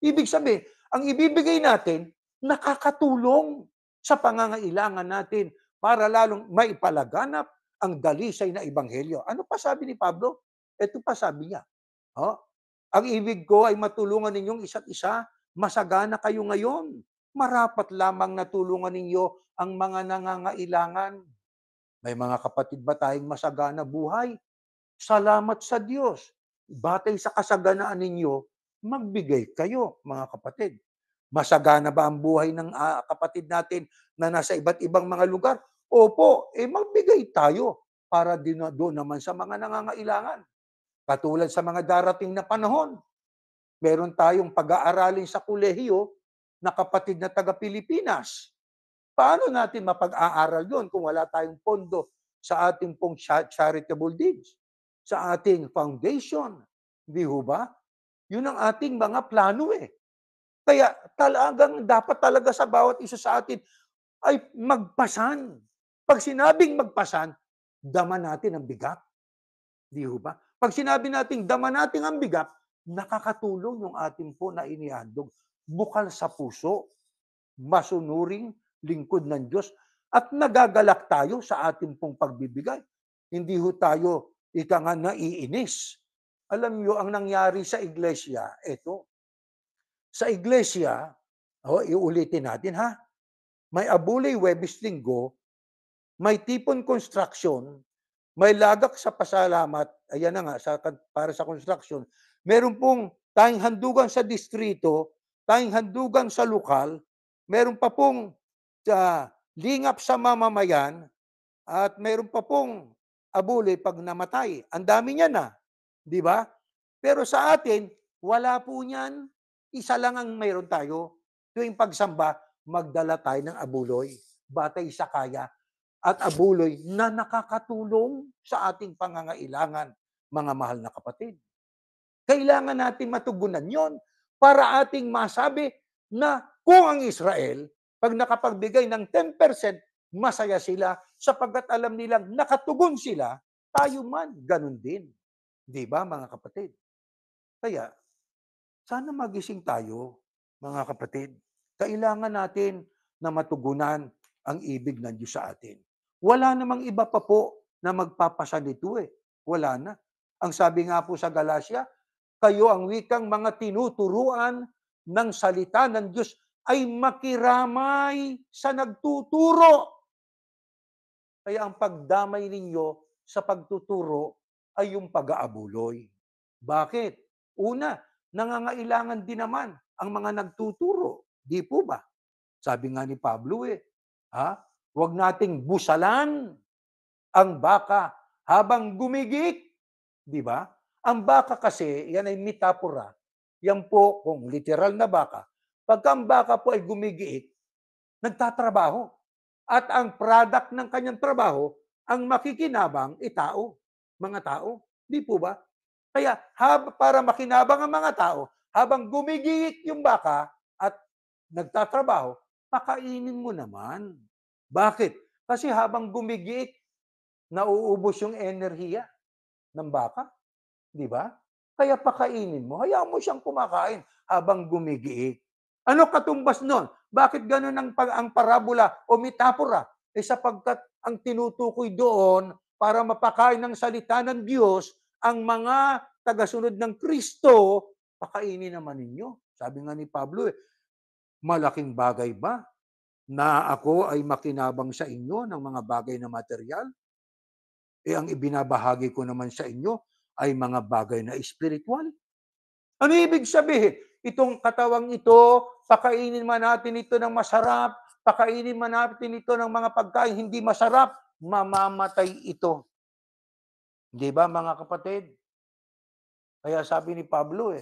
Ibig sabihin, ang ibibigay natin, nakakatulong sa pangangailangan natin para lalong maipalaganap ang dalisay na ebanghelyo. Ano pa sabi ni Pablo? Ito pa sabi niya. Ang ibig ko ay matulungan ninyong isa't isa, masagana kayo ngayon. Marapat lamang natulungan ninyo ang mga nangangailangan. May mga kapatid ba tayong masagana buhay? Salamat sa Diyos. Batay sa kasaganaan ninyo, magbigay kayo, mga kapatid. Masagana ba ang buhay ng kapatid natin na nasa iba't ibang mga lugar? Opo, magbigay tayo para doon naman sa mga nangangailangan. Katulad sa mga darating na panahon, meron tayong pag-aaralin sa kolehiyo na kapatid na taga-Pilipinas. Paano natin mapag-aaral yun kung wala tayong pondo sa ating pong charitable deeds, sa ating foundation? Di ho ba? Yun ang ating mga plano eh. Kaya talagang dapat talaga sa bawat isa sa atin ay magpasan. Pag sinabing magpasan, dama natin ang bigat. Di ho ba? Pag sinabi nating dama natin ang bigat, nakakatulong yung ating po na inihandog. Bukal sa puso, masunuring lingkod ng Diyos, at nagagalak tayo sa ating pong pagbibigay. Hindi ho tayo naiinis. Alam niyo, ang nangyari sa iglesia, eto. Sa iglesia, iulitin natin ha, may Abulay Huwebes Linggo, may Tipon Construction, may Lagak sa Pasalamat, ayan na nga, para sa construction. Meron pong tayong handugan sa distrito, tayong handugan sa lokal, meron pa pong lingap sa mamamayan, at meron pa pong abulay pag namatay. Ang dami niya na, di ba? Pero sa atin, wala po niyan. Isa lang ang mayroon tayo. Tuwing pagsamba, magdala tayo ng abuloy, batay sa kaya, at abuloy na nakakatulong sa ating pangangailangan, mga mahal na kapatid. Kailangan natin matugunan yon para ating masabi na kung ang Israel, pag nakapagbigay ng 10%, masaya sila sapagkat alam nilang nakatugon sila, tayo man, ganun din. Di ba, mga kapatid? Kaya, sana magising tayo, mga kapatid. Kailangan natin na matugunan ang ibig ng Diyos sa atin. Wala namang iba pa po na magpapasa nito eh. Wala na. Ang sabi nga po sa Galacia, kayo ang wikang mga tinuturuan ng salita ng Diyos ay makiramay sa nagtuturo. Kaya ang pagdamay ninyo sa pagtuturo ay yung pag-aabuloy. Bakit? Una, nangangailangan din naman ang mga nagtuturo. Di po ba? Sabi nga ni Pablo huwag nating busalan ang baka habang gumigiik. Di ba? Ang baka kasi, yan ay metapora. Yan po, kung literal na baka, pagka ang baka po ay gumigiik, nagtatrabaho. At ang product ng kanyang trabaho, ang makikinabang tao, mga tao. Di po ba? Kaya para makinabang ang mga tao, habang gumigiik yung baka at nagtatrabaho, pakainin mo naman. Bakit? Kasi habang gumigiik, nauubos yung enerhiya ng baka. Di ba? Kaya pakainin mo. Hayaan mo siyang kumakain habang gumigiik. Ano katumbas nun? Bakit ganun ang parabola o metapora? Sapagkat ang tinutukoy doon para mapakain ng salita ng Diyos ang mga tagasunod ng Kristo, pakainin naman ninyo. Sabi nga ni Pablo, malaking bagay ba na ako ay makinabang sa inyo ng mga bagay na material? Ang ibinabahagi ko naman sa inyo ay mga bagay na espiritual. Ano ibig sabihin? Itong katawang ito, pakainin man natin ito ng masarap, pakainin man natin ito ng mga pagkain hindi masarap, mamamatay ito. Di ba, mga kapatid? Kaya sabi ni Pablo,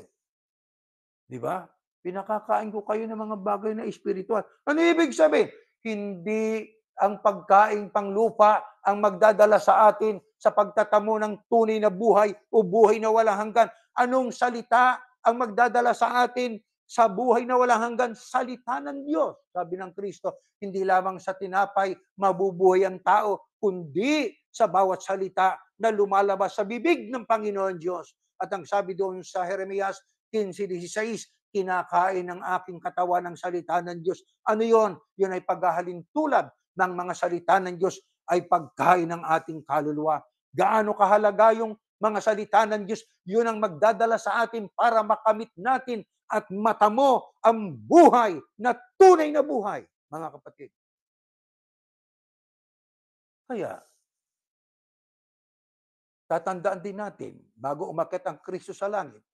di ba? Pinakakain ko kayo ng mga bagay na espiritual. Ano ibig sabihin? Hindi ang pagkain panglupa ang magdadala sa atin sa pagtatamo ng tunay na buhay o buhay na walang hanggan. Anong salita ang magdadala sa atin sa buhay na walang hanggan? Salita ng Diyos. Sabi ng Kristo, hindi lamang sa tinapay mabubuhay ang tao, kundi sa bawat salita na lumalabas sa bibig ng Panginoon Diyos. At ang sabi doon sa Jeremias 15:16, kinakain ng aking katawan ng salita ng Diyos. Ano yon? Yun ay paghahalin tulad ng mga salita ng Diyos ay pagkain ng ating kaluluwa. Gaano kahalaga yung mga salita ng Diyos? Yun ang magdadala sa atin para makamit natin at matamo ang buhay na tunay na buhay, mga kapatid. Kaya, tatandaan din natin, bago umakyat ang Kristo sa langit,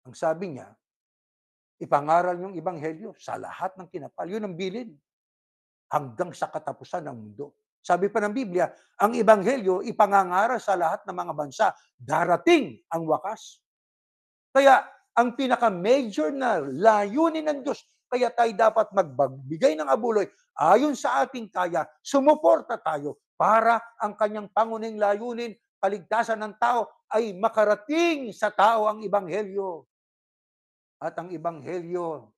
ang sabi niya, ipangaral yung ebanghelyo sa lahat ng kinapal. Yun ang bilin hanggang sa katapusan ng mundo. Sabi pa ng Biblia, ang ebanghelyo ipangangaral sa lahat ng mga bansa. Darating ang wakas. Kaya ang pinaka-major na layunin ng Diyos, kaya tayo dapat magbigay ng abuloy ayon sa ating kaya, sumuporta tayo para ang kanyang pangunahing layunin, kaligtasan ng tao, ay makarating sa tao ang ebanghelyo. At ang ebanghelyo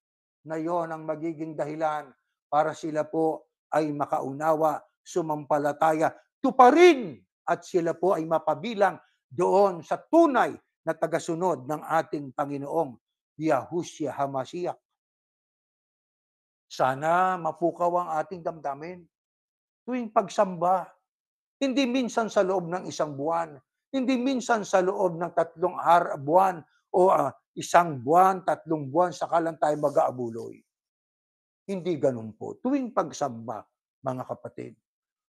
na yon ang magiging dahilan para sila po ay makaunawa, sumampalataya, tuparin at sila po ay mapabilang doon sa tunay na tagasunod ng ating Panginoong Yahushua HaMashiach. Sana mapukaw ang ating damdamin tuwing pagsamba. Hindi minsan sa loob ng isang buwan, hindi minsan sa loob ng 3 buwan o 1 buwan, 3 buwan, saka lang tayo mag-aabuloy. Hindi ganun po. Tuwing pagsamba, mga kapatid,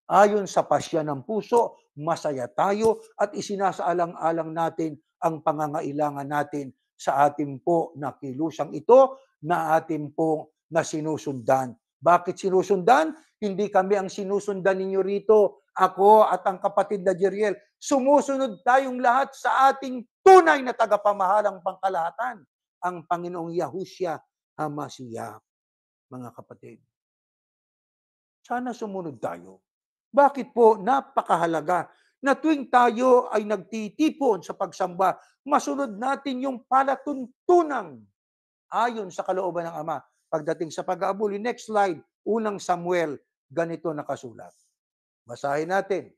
ayon sa pasya ng puso, masaya tayo at isinasaalang-alang natin ang pangangailangan natin sa ating po na kilusang ito na ating po na sinusundan. Bakit sinusundan? Hindi kami ang sinusundan ninyo rito. Ako at ang kapatid na Jeriel, sumusunod tayong lahat sa ating tunay na tagapamahalang pangkalahatan, ang Panginoong Yahushua HaMashiach, mga kapatid. Sana sumunod tayo. Bakit po napakahalaga na tuwing tayo ay nagtitipon sa pagsamba, masunod natin yung palatuntunan ayon sa kalooban ng Ama. Pagdating sa pag-aabuli, next slide, 1 Samuel, ganito nakasulat. Basahin natin.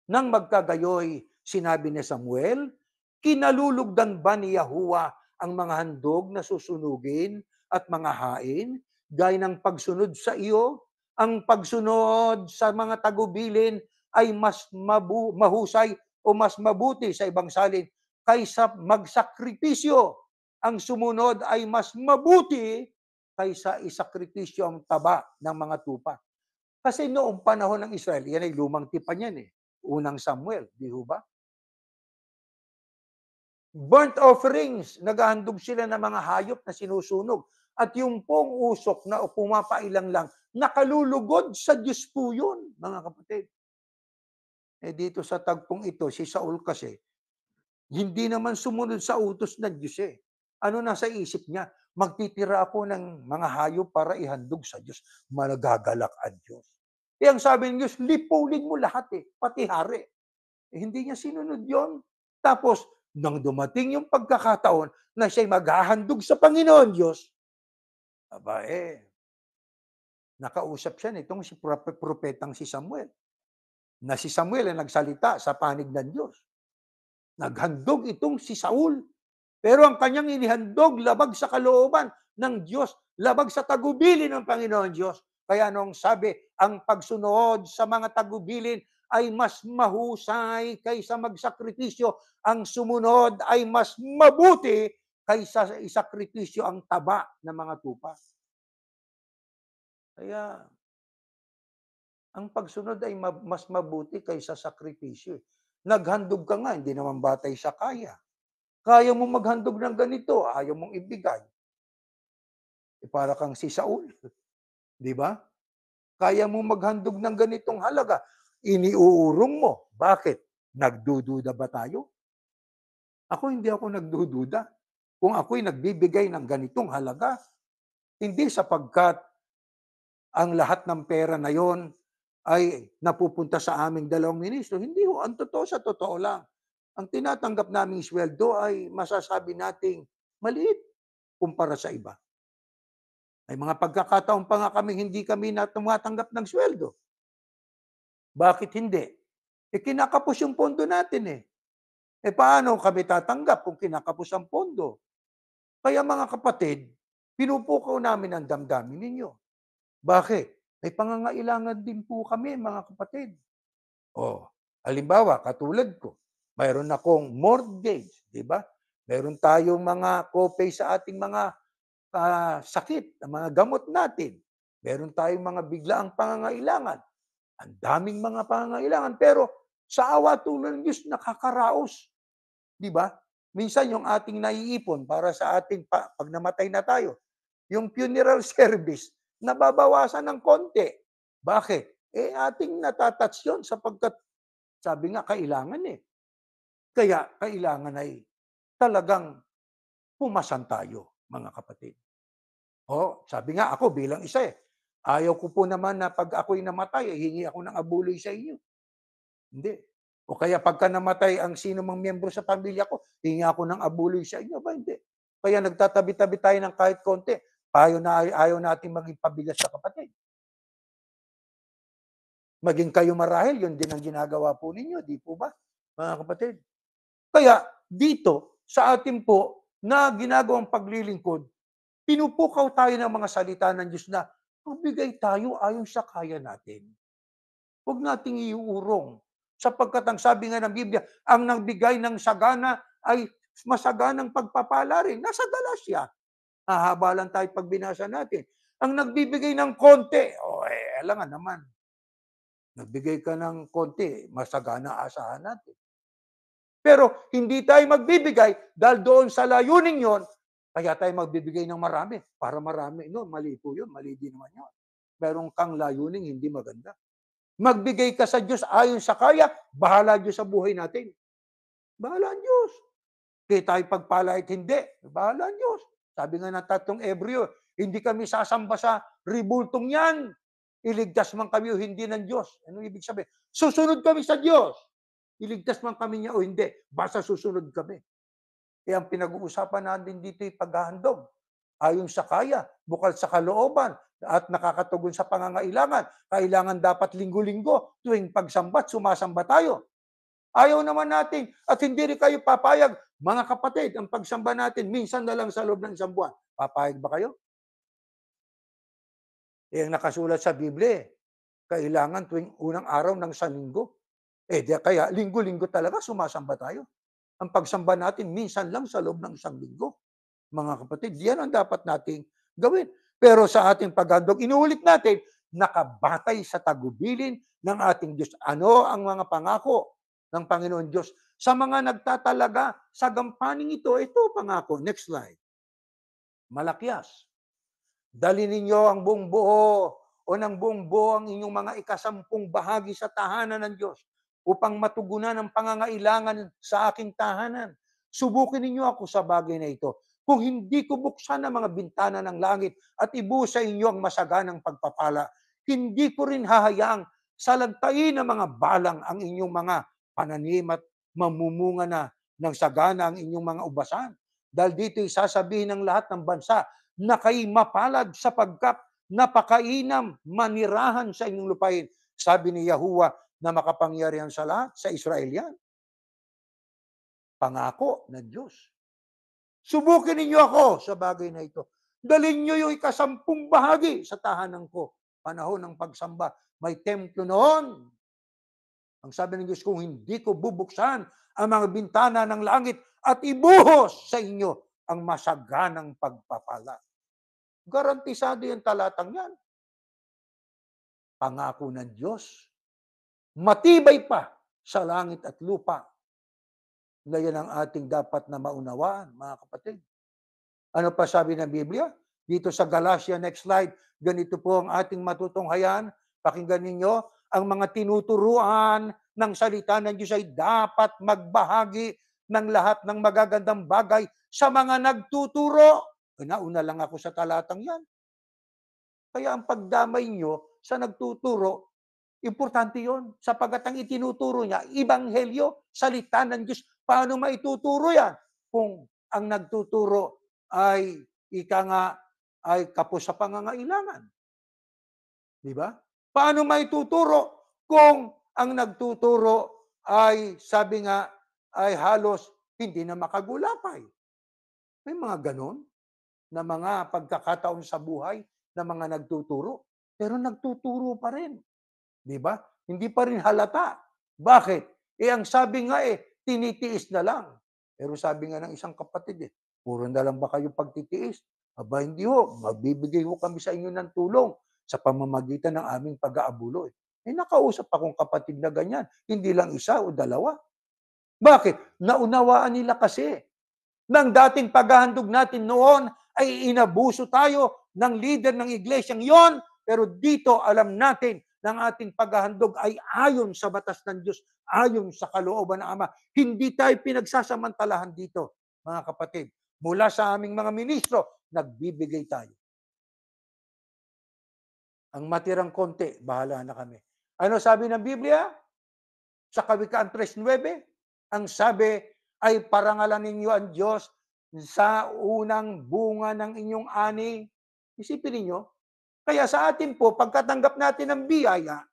Nang magkagayoy, sinabi ni Samuel, kinalulugdan ba ni Yahuwah ang mga handog na susunugin at mga hain, gaya ng pagsunod sa iyo? Ang pagsunod sa mga tagubilin ay mas mahusay o mas mabuti sa ibang salin kaysa magsakripisyo. Ang sumunod ay mas mabuti kaysa isakripisyo ang taba ng mga tupa. Kasi noong panahon ng Israel, yan ay lumang tipan yan 1 Samuel, di ba? Burnt offerings, naghahandog sila ng mga hayop na sinusunog. At yung pong usok na pumapailang lang, nakalulugod sa Diyos po yun, mga kapatid. Dito sa tagpong ito, si Saul kasi, hindi naman sumunod sa utos ng Diyos Ano nasa isip niya? Magtitira ako ng mga hayop para ihandog sa Diyos. Malagagalak ang Diyos. Ang sabi ng Diyos, lipulin mo lahat pati hari. Hindi niya sinunod yon. Tapos, nang dumating yung pagkakataon na siya'y maghahandog sa Panginoon Diyos, nakausap siya nitong si propetang si Samuel. Na si Samuel ay nagsalita sa panig ng Diyos. Naghandog itong si Saul. Pero ang kanyang inihandog labag sa kalooban ng Diyos, labag sa tagubilin ng Panginoon Diyos. Kaya nung sabi, ang pagsunod sa mga tagubilin ay mas mahusay kaysa magsakripisyo. Ang sumunod ay mas mabuti kaysa isakripisyo ang taba ng mga tupa. Kaya ang pagsunod ay mas mabuti kaysa sakripisyo. Naghandog ka nga, hindi naman batay sa kaya. Kaya mo maghandog ng ganito, ayaw mong ibigay. Para kang si Saul. Di ba? Kaya mo maghandog ng ganitong halaga. Iniuurong mo. Bakit? Nagdududa ba tayo? Hindi ako nagdududa. Kung ako'y nagbibigay ng ganitong halaga, hindi sapagkat ang lahat ng pera na yon ay napupunta sa aming dalawang ministro. Hindi ho. Ang totoo sa totoo lang. Ang tinatanggap naming sweldo ay masasabi nating maliit kumpara sa iba. May mga pagkakataon pa nga hindi kami na tumatanggap ng sweldo. Bakit hindi? Kinakapos yung pondo natin . Paano kami tatanggap kung kinakapos ang pondo? Kaya mga kapatid, pinupukaw namin ang damdamin ninyo. Bakit? May pangangailangan din po kami, mga kapatid. Halimbawa, katulad ko, mayroon akong mortgage, di ba? Mayroon tayong mga copay sa ating mga sakit, ang mga gamot natin. Meron tayong mga biglaang pangangailangan. Ang daming mga pangangailangan. Pero sa awa tulong ng Diyos, nakakaraos. Di ba? Minsan yung ating naiipon para sa ating, pag namatay na tayo, yung funeral service, nababawasan ng konti. Bakit? Ating natatouch yun sapagkat, sabi nga, kailangan . Kaya, kailangan ay talagang pumasan tayo, mga kapatid. Sabi nga ako bilang isa ayaw ko po naman na pag ako'y namatay, hingi ako ng abuloy sa inyo. Hindi. O kaya pagka namatay ang sino mang miyembro sa pamilya ko, hingi ako ng abuloy sa inyo. Hindi. Kaya nagtatabi-tabi tayo ng kahit konti. Ayaw natin maging pabigat sa kapatid. Maging kayo marahil, yun din ang ginagawa po ninyo. Di po ba, mga kapatid? Kaya dito, sa atin po, na ginagawang paglilingkod, pinupukaw tayo ng mga salita ng Diyos na magbigay tayo ayon sa kaya natin. Huwag nating iuurong. Sapagkat ang sabi nga ng Biblia, ang nagbigay ng sagana ay masaganang pagpapala rin. Nasa Galacia. Hahaba lang tayo pag binasa natin. Ang nagbibigay ng konti, alangan naman. Nagbigay ka ng konti, masagana asahan natin. Pero hindi tayo magbibigay dahil doon sa layunin yon, kaya tayo magbibigay ng marami. Para marami. No, mali po yun. Mali din naman yun. Meron kang layunin, hindi maganda. Magbigay ka sa Diyos ayon sa kaya, bahala Diyos sa buhay natin. Bahala ang Diyos. Kaya tayo pagpalait hindi. Bahala ang Diyos. Sabi nga ng tatlong Ebreo, hindi kami sasamba sa ribultong yan. Iligtas man kami o hindi ng Diyos. Anong ibig sabihin? Susunod kami sa Diyos. Iligtas man kami niya o hindi. Basta susunod kami. Ang pinag-uusapan natin dito ay paghahandog. Ayon sa kaya, bukal sa kalooban, at nakakatugon sa pangangailangan. Kailangan dapat linggo-linggo, tuwing pagsambat, sumasamba tayo. Ayaw naman natin, at hindi rin kayo papayag, mga kapatid, ang pagsamba natin, minsan na lang sa loob ng isang buwan. Papayag ba kayo? Ang nakasulat sa Biblia, kailangan tuwing unang araw ng Sanlinggo. Kaya linggo-linggo talaga sumasamba tayo. Ang pagsamba natin, minsan lang sa loob ng isang linggo. Mga kapatid, yan ang dapat nating gawin. Pero sa ating paghandog, inuulit natin, nakabatay sa tagubilin ng ating Diyos. Ano ang mga pangako ng Panginoon Diyos? Sa mga nagtatalaga sa gampaning ito pangako. Next slide. Malakyas. Dali ninyo ang buong buo o ng buong buo ang inyong mga ikasampung bahagi sa tahanan ng Diyos upang matugunan ang pangangailangan sa aking tahanan. Subukin ninyo ako sa bagay na ito. Kung hindi ko buksan ang mga bintana ng langit at ibuhos sa inyo ang masaganang pagpapala, hindi ko rin hahayaang salagtain ng mga balang ang inyong mga pananim at mamumunga na ng sagana ang inyong mga ubasan. Dahil dito'y sasabihin ng lahat ng bansa na kayo'y mapalad sapagkat napakainam manirahan sa inyong lupain. Sabi ni Yahuwah na makapangyarihan sa lahat, sa Israel yan. Pangako ng Diyos. Subukin ninyo ako sa bagay na ito. Dalhin nyo yung ikasampung bahagi sa tahanan ko. Panahon ng pagsamba. May templo noon. Ang sabi ng Diyos, kung hindi ko bubuksan ang mga bintana ng langit at ibuhos sa inyo ang masaganang pagpapala. Garantisado yung talatang yan. Pangako ng Diyos. Matibay pa sa langit at lupa. Na yan ang ating dapat na maunawaan, mga kapatid. Ano pa sabi ng Biblia? Dito sa Galatia, next slide, ganito po ang ating matutunghayan. Pakinggan ninyo, ang mga tinuturuan ng salita ng Diyos ay dapat magbahagi ng lahat ng magagandang bagay sa mga nagtuturo. Nauna lang ako sa talatang yan. Kaya ang pagdamay nyo sa nagtuturo, importante yon, sapagat ang itinuturo niya, ibanghelyo, salita ng Diyos. Paano maituturo yan? Kung ang nagtuturo ay, ika nga, ay kapos sa pangangailangan. Di ba? Paano maituturo kung ang nagtuturo ay, sabi nga, ay halos hindi na makagulapay? May mga ganon na mga pagkakataon sa buhay na mga nagtuturo, pero nagtuturo pa rin. Di ba? Hindi pa rin halata. Bakit? Ang sabi nga tinitiis na lang. Pero sabi nga ng isang kapatid puro na lang ba kayo pagtitiis? Aba, hindi ho. Magbibigay ho kami sa inyo ng tulong sa pamamagitan ng aming pag-aabulo. Nakausap akong kapatid na ganyan. Hindi lang isa o dalawa. Bakit? Naunawaan nila kasi ng dating paghahandog natin noon ay inabuso tayo ng leader ng iglesyang yon. Pero dito alam natin ng ating paghahandog ay ayon sa batas ng Diyos, ayon sa kalooban ng Ama. Hindi tayo pinagsasamantalahan dito, mga kapatid. Mula sa aming mga ministro, nagbibigay tayo. Ang matirang konti, bahala na kami. Ano sabi ng Biblia? Sa Kawikaan 3:9, ang sabi ay parangalan ninyo ang Diyos sa unang bunga ng inyong ani. Isipin ninyo, kaya sa atin po, pagkatanggap natin ng biyaya,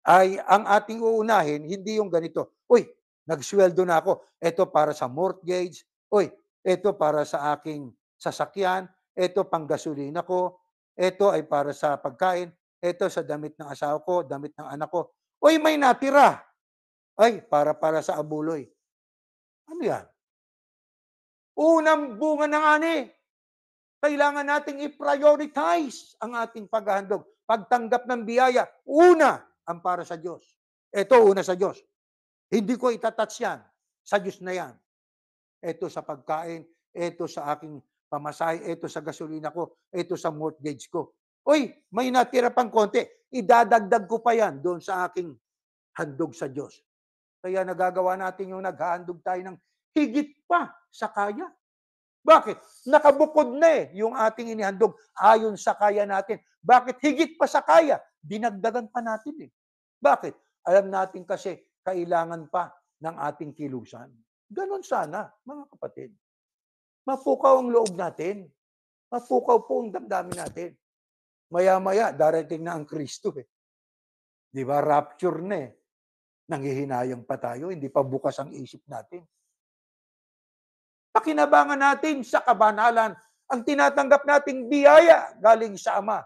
ay ang ating uunahin, hindi yung ganito. Uy, nagsweldo na ako. Ito para sa mortgage. Uy, ito para sa aking sasakyan. Ito pang gasolina ko. Ito ay para sa pagkain. Ito sa damit ng asawa ko, damit ng anak ko. Uy, may natira. Ay, para sa abuloy. Ano yan? Unang bunga ng ani. Kailangan nating i-prioritize ang ating paghahandog. Pagtanggap ng biyaya, una ang para sa Diyos. Ito, una sa Diyos. Hindi ko itatouch yan. Sa Diyos na yan. Ito sa pagkain, ito sa aking pamasahe, ito sa gasolina ko, ito sa mortgage ko. Uy, may natira pang konti. Idadagdag ko pa yan doon sa aking handog sa Diyos. Kaya nagagawa natin yung naghahandog tayo ng higit pa sa kaya. Bakit? Nakabukod na yung ating inihandog ayon sa kaya natin. Bakit? Higit pa sa kaya. Dinagdagan pa natin Bakit? Alam natin kasi kailangan pa ng ating kilusan. Ganon sana, mga kapatid. Mapukaw ang loob natin. Mapukaw po ang damdamin natin. Maya-maya, darating na ang Kristo Di ba? Rapture na Nanghihinayang pa tayo, hindi pa bukas ang isip natin. Pakinabangan natin sa kabanalan ang tinatanggap nating biyaya galing sa Ama.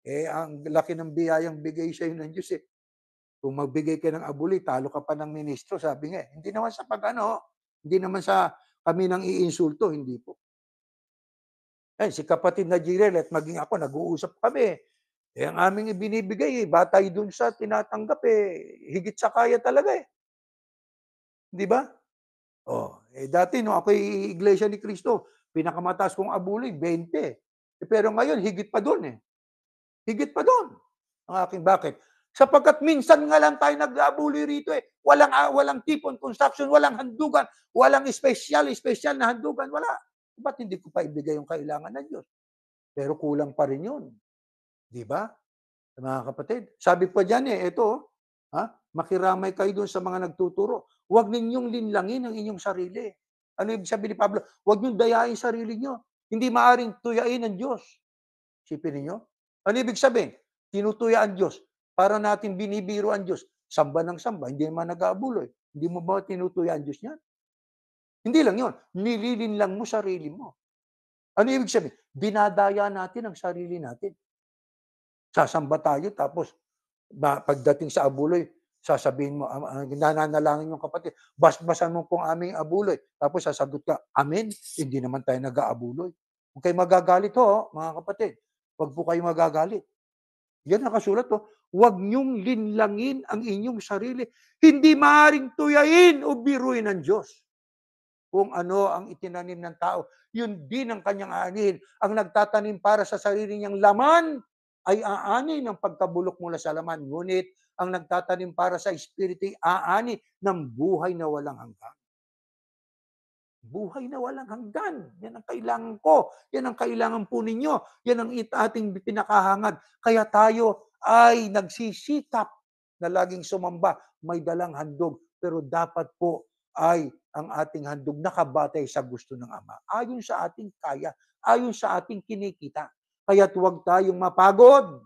Ang laki ng biyayang bigay sa iyo ng Diyos Kung magbigay ka ng abuli, talo ka pa ng ministro, sabi nga Hindi naman sa hindi naman sa kami nang iinsulto, hindi po. Si kapatid na Jirel at maging ako, nag-uusap kami. Ang aming ibinibigay, batay dun sa tinatanggap, higit sa kaya talaga Di ba? Dati nung ako'y Iglesia ni Cristo, pinakamataas kong abuli, 20. Pero ngayon, higit pa doon Higit pa doon. Ang aking bakit? Sapagkat minsan nga lang tayo nag-aabuli rito Walang tipon construction, walang handugan, walang special na handugan, wala. Ba't hindi ko pa ibigay yung kailangan ng Diyos? Pero kulang pa rin yun. Di ba? Mga kapatid. Sabi pa dyan makiramay kayo doon sa mga nagtuturo. Huwag ninyong linlangin ang inyong sarili. Ano ibig sabihin ni Pablo? Huwag ninyong dayain sarili nyo. Hindi maaring tuyain ng Diyos. Sipin ninyo? Ano ibig sabihin? Tinutuya ang Diyos. Para natin binibiro ang Diyos. Samba ng samba. Hindi naman nag-aabuloy. Hindi mo ba tinutuya ang Diyos niyan? Hindi lang yun. Nililinlang mo sarili mo. Ano ibig sabihin? Dinadaya natin ang sarili natin. Sasamba tayo tapos pagdating sa abuloy, Sasabihin mo, nananalangin yung kapatid, basbasan mo pong aming abuloy. Tapos sasagot ka, amen. Hindi naman tayo nag-aabuloy. Huwag kayo magagalit ho, mga kapatid. Huwag po kayo magagalit. Yan nakasulat ho. Huwag niyong linlangin ang inyong sarili. Hindi maaaring tuyain o biruin ng Diyos. Kung ano ang itinanim ng tao, yun din ang kanyang aanihin. Ang nagtatanim para sa sarili niyang laman ay aani ng pagkabulok mula sa laman. Ngunit ang nagtatanim para sa espiritu ay aani ng buhay na walang hanggan. Buhay na walang hanggan. Yan ang kailangan ko. Yan ang kailangan po ninyo. Yan ang ating pinakahangad. Kaya tayo ay nagsisikap na laging sumamba. May dalang handog. Pero dapat po ay ang ating handog nakabatay sa gusto ng Ama. Ayon sa ating kaya. Ayon sa ating kinikita. Kaya't huwag tayong mapagod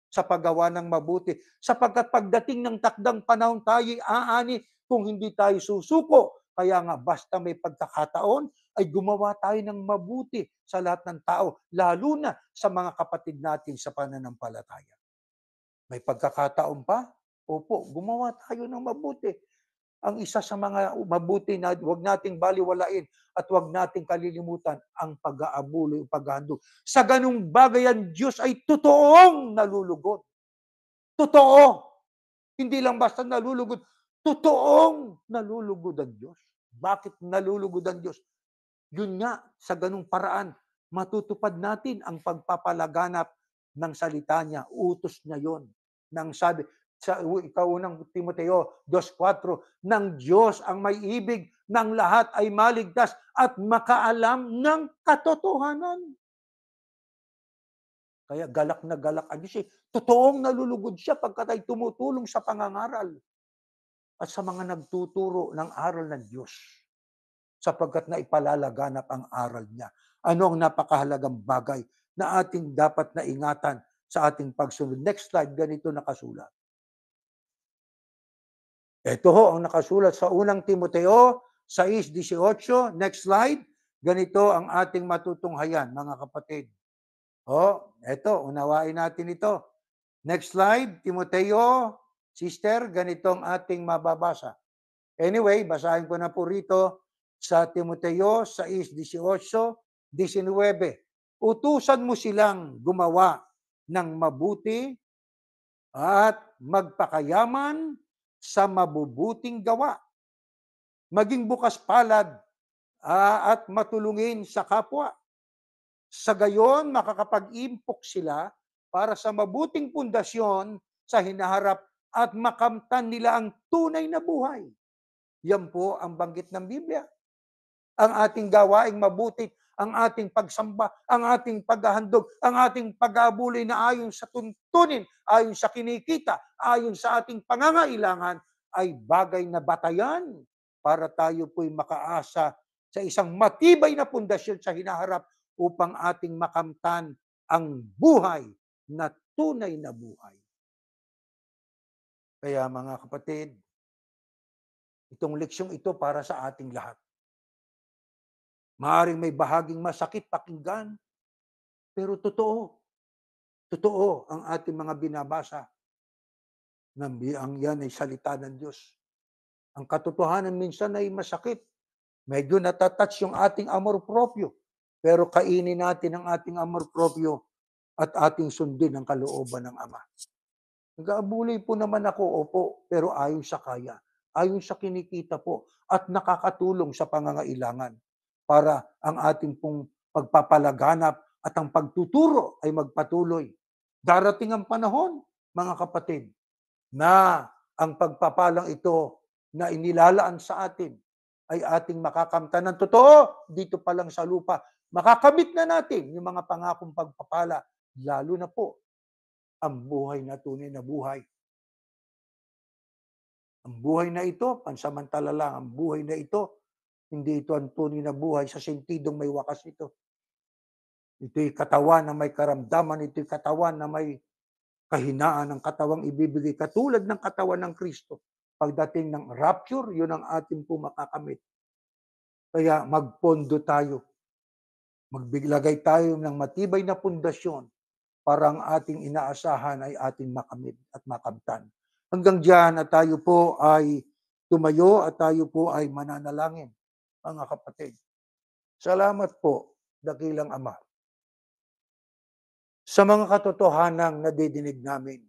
sa paggawa ng mabuti. Sapagkat pagdating ng takdang panahon tayo'y aani kung hindi tayo susuko. Kaya nga basta may pagkakataon ay gumawa tayo ng mabuti sa lahat ng tao, lalo na sa mga kapatid natin sa pananampalataya. May pagkakataon pa? Opo, gumawa tayo ng mabuti. Ang isa sa mga mabuti na huwag nating baliwalain at huwag nating kalilimutan ang pag-aabuloy o paghahandog. Sa ganung bagay ang Diyos ay totoong nalulugod. Totoo. Hindi lang basta nalulugod. Totoong nalulugod ang Diyos. Bakit nalulugod ang Diyos? Yun nga, sa ganung paraan, matutupad natin ang pagpapalaganap ng salita niya. Utos niya yon. Nang sabi, sa ikaunang Timoteo 2:4, ng Diyos ang may ibig ng lahat ay maligtas at makaalam ng katotohanan. Kaya galak na galak ang Diyos. Totoong nalulugod siya pagkat ay tumutulong sa pangangaral at sa mga nagtuturo ng aral ng Diyos sapagkat na ipalalaganap ang aral niya. Ano ang napakahalagang bagay na ating dapat na ingatan sa ating pagsunod? Next slide, ganito nakasulat. Ito ho ang nakasulat sa unang Timoteo 6:18. Next slide. Ganito ang ating matutunghayan, mga kapatid. Eto, unawain natin ito. Next slide, Timoteo, sister, ganito ang ating mababasa. Anyway, basahin ko na po rito sa Timoteo 6:18-19. Utusan mo silang gumawa ng mabuti at magpakayaman sa mabubuting gawa. Maging bukas palad at matulungin sa kapwa. Sa gayon, makakapag-impok sila para sa mabuting pundasyon sa hinaharap at makamtan nila ang tunay na buhay. Yan po ang banggit ng Biblia. Ang ating gawaing mabuti, ang ating pagsamba, ang ating paghahandog, ang ating pag-aabuloy na ayon sa tuntunin, ayon sa kinikita, ayon sa ating pangangailangan, ay bagay na batayan para tayo po'y makaasa sa isang matibay na pundasyon sa hinaharap upang ating makamtan ang buhay na tunay na buhay. Kaya mga kapatid, itong leksyong ito para sa ating lahat. Maaaring may bahaging masakit pakinggan, pero totoo. Totoo ang ating mga binabasa. Ang yan ay salita ng Diyos. Ang katotohanan minsan ay masakit. Medyo natatouch yung ating amor proprio. Pero kainin natin ang ating amor proprio at ating sundin ang kalooban ng Ama. Nag-aabuloy po naman ako, opo, pero ayon sa kaya. Ayon sa kinikita po at nakakatulong sa pangangailangan para ang ating pong pagpapalaganap at ang pagtuturo ay magpatuloy. Darating ang panahon, mga kapatid, na ang pagpapalang ito na inilalaan sa atin ay ating makakamtan ng totoo dito pa lang sa lupa. Makakamit na natin yung mga pangakong pagpapala, lalo na po ang buhay na tunay na buhay. Ang buhay na ito, pansamantala lang, ang buhay na ito, hindi ito ang tunay na buhay sa sentidong may wakas ito. Ito'y katawan na may karamdaman, ito'y katawan na may kahinaan ng katawang ibibigay, katulad ng katawan ng Kristo. Pagdating ng rapture, yun ang ating po makakamit. Kaya magpondo tayo. Maglagay tayo ng matibay na pundasyon para ang ating inaasahan ay ating makamit at makamtan. Hanggang diyan at tayo po ay tumayo at tayo po ay mananalangin, mga kapatid. Salamat po, dakilang Ama, sa mga katotohanang nadidinig namin.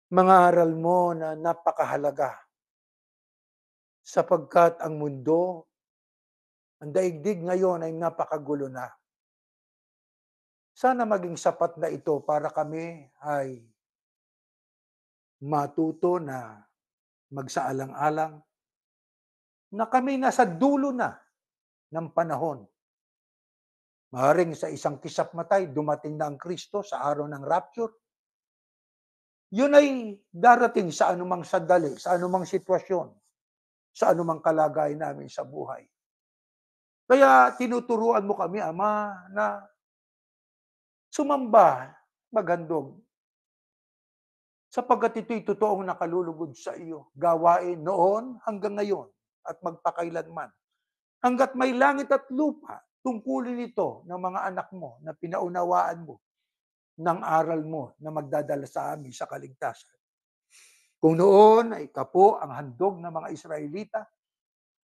Mga aral mo na napakahalaga sapagkat ang mundo, ang daigdig ngayon ay napakagulo na. Sana maging sapat na ito para kami ay matuto na magsaalang-alang na kami nasa dulo na ng panahon. Maaaring sa isang kisap matay, dumating na ang Kristo sa araw ng rapture. Yun ay darating sa anumang sandali, sa anumang sitwasyon, sa anumang kalagayan namin sa buhay. Kaya tinuturuan mo kami, Ama, na sumamba, maghandog, sapagkat ito'y totoong nakalulugod sa iyo. Gawain noon hanggang ngayon at magpakailanman. Hanggat may langit at lupa, tungkulin ito ng mga anak mo na pinaunawaan mo ng aral mo na magdadala sa amin sa kaligtasan. Kung noon ay kapo ang handog ng mga Israelita,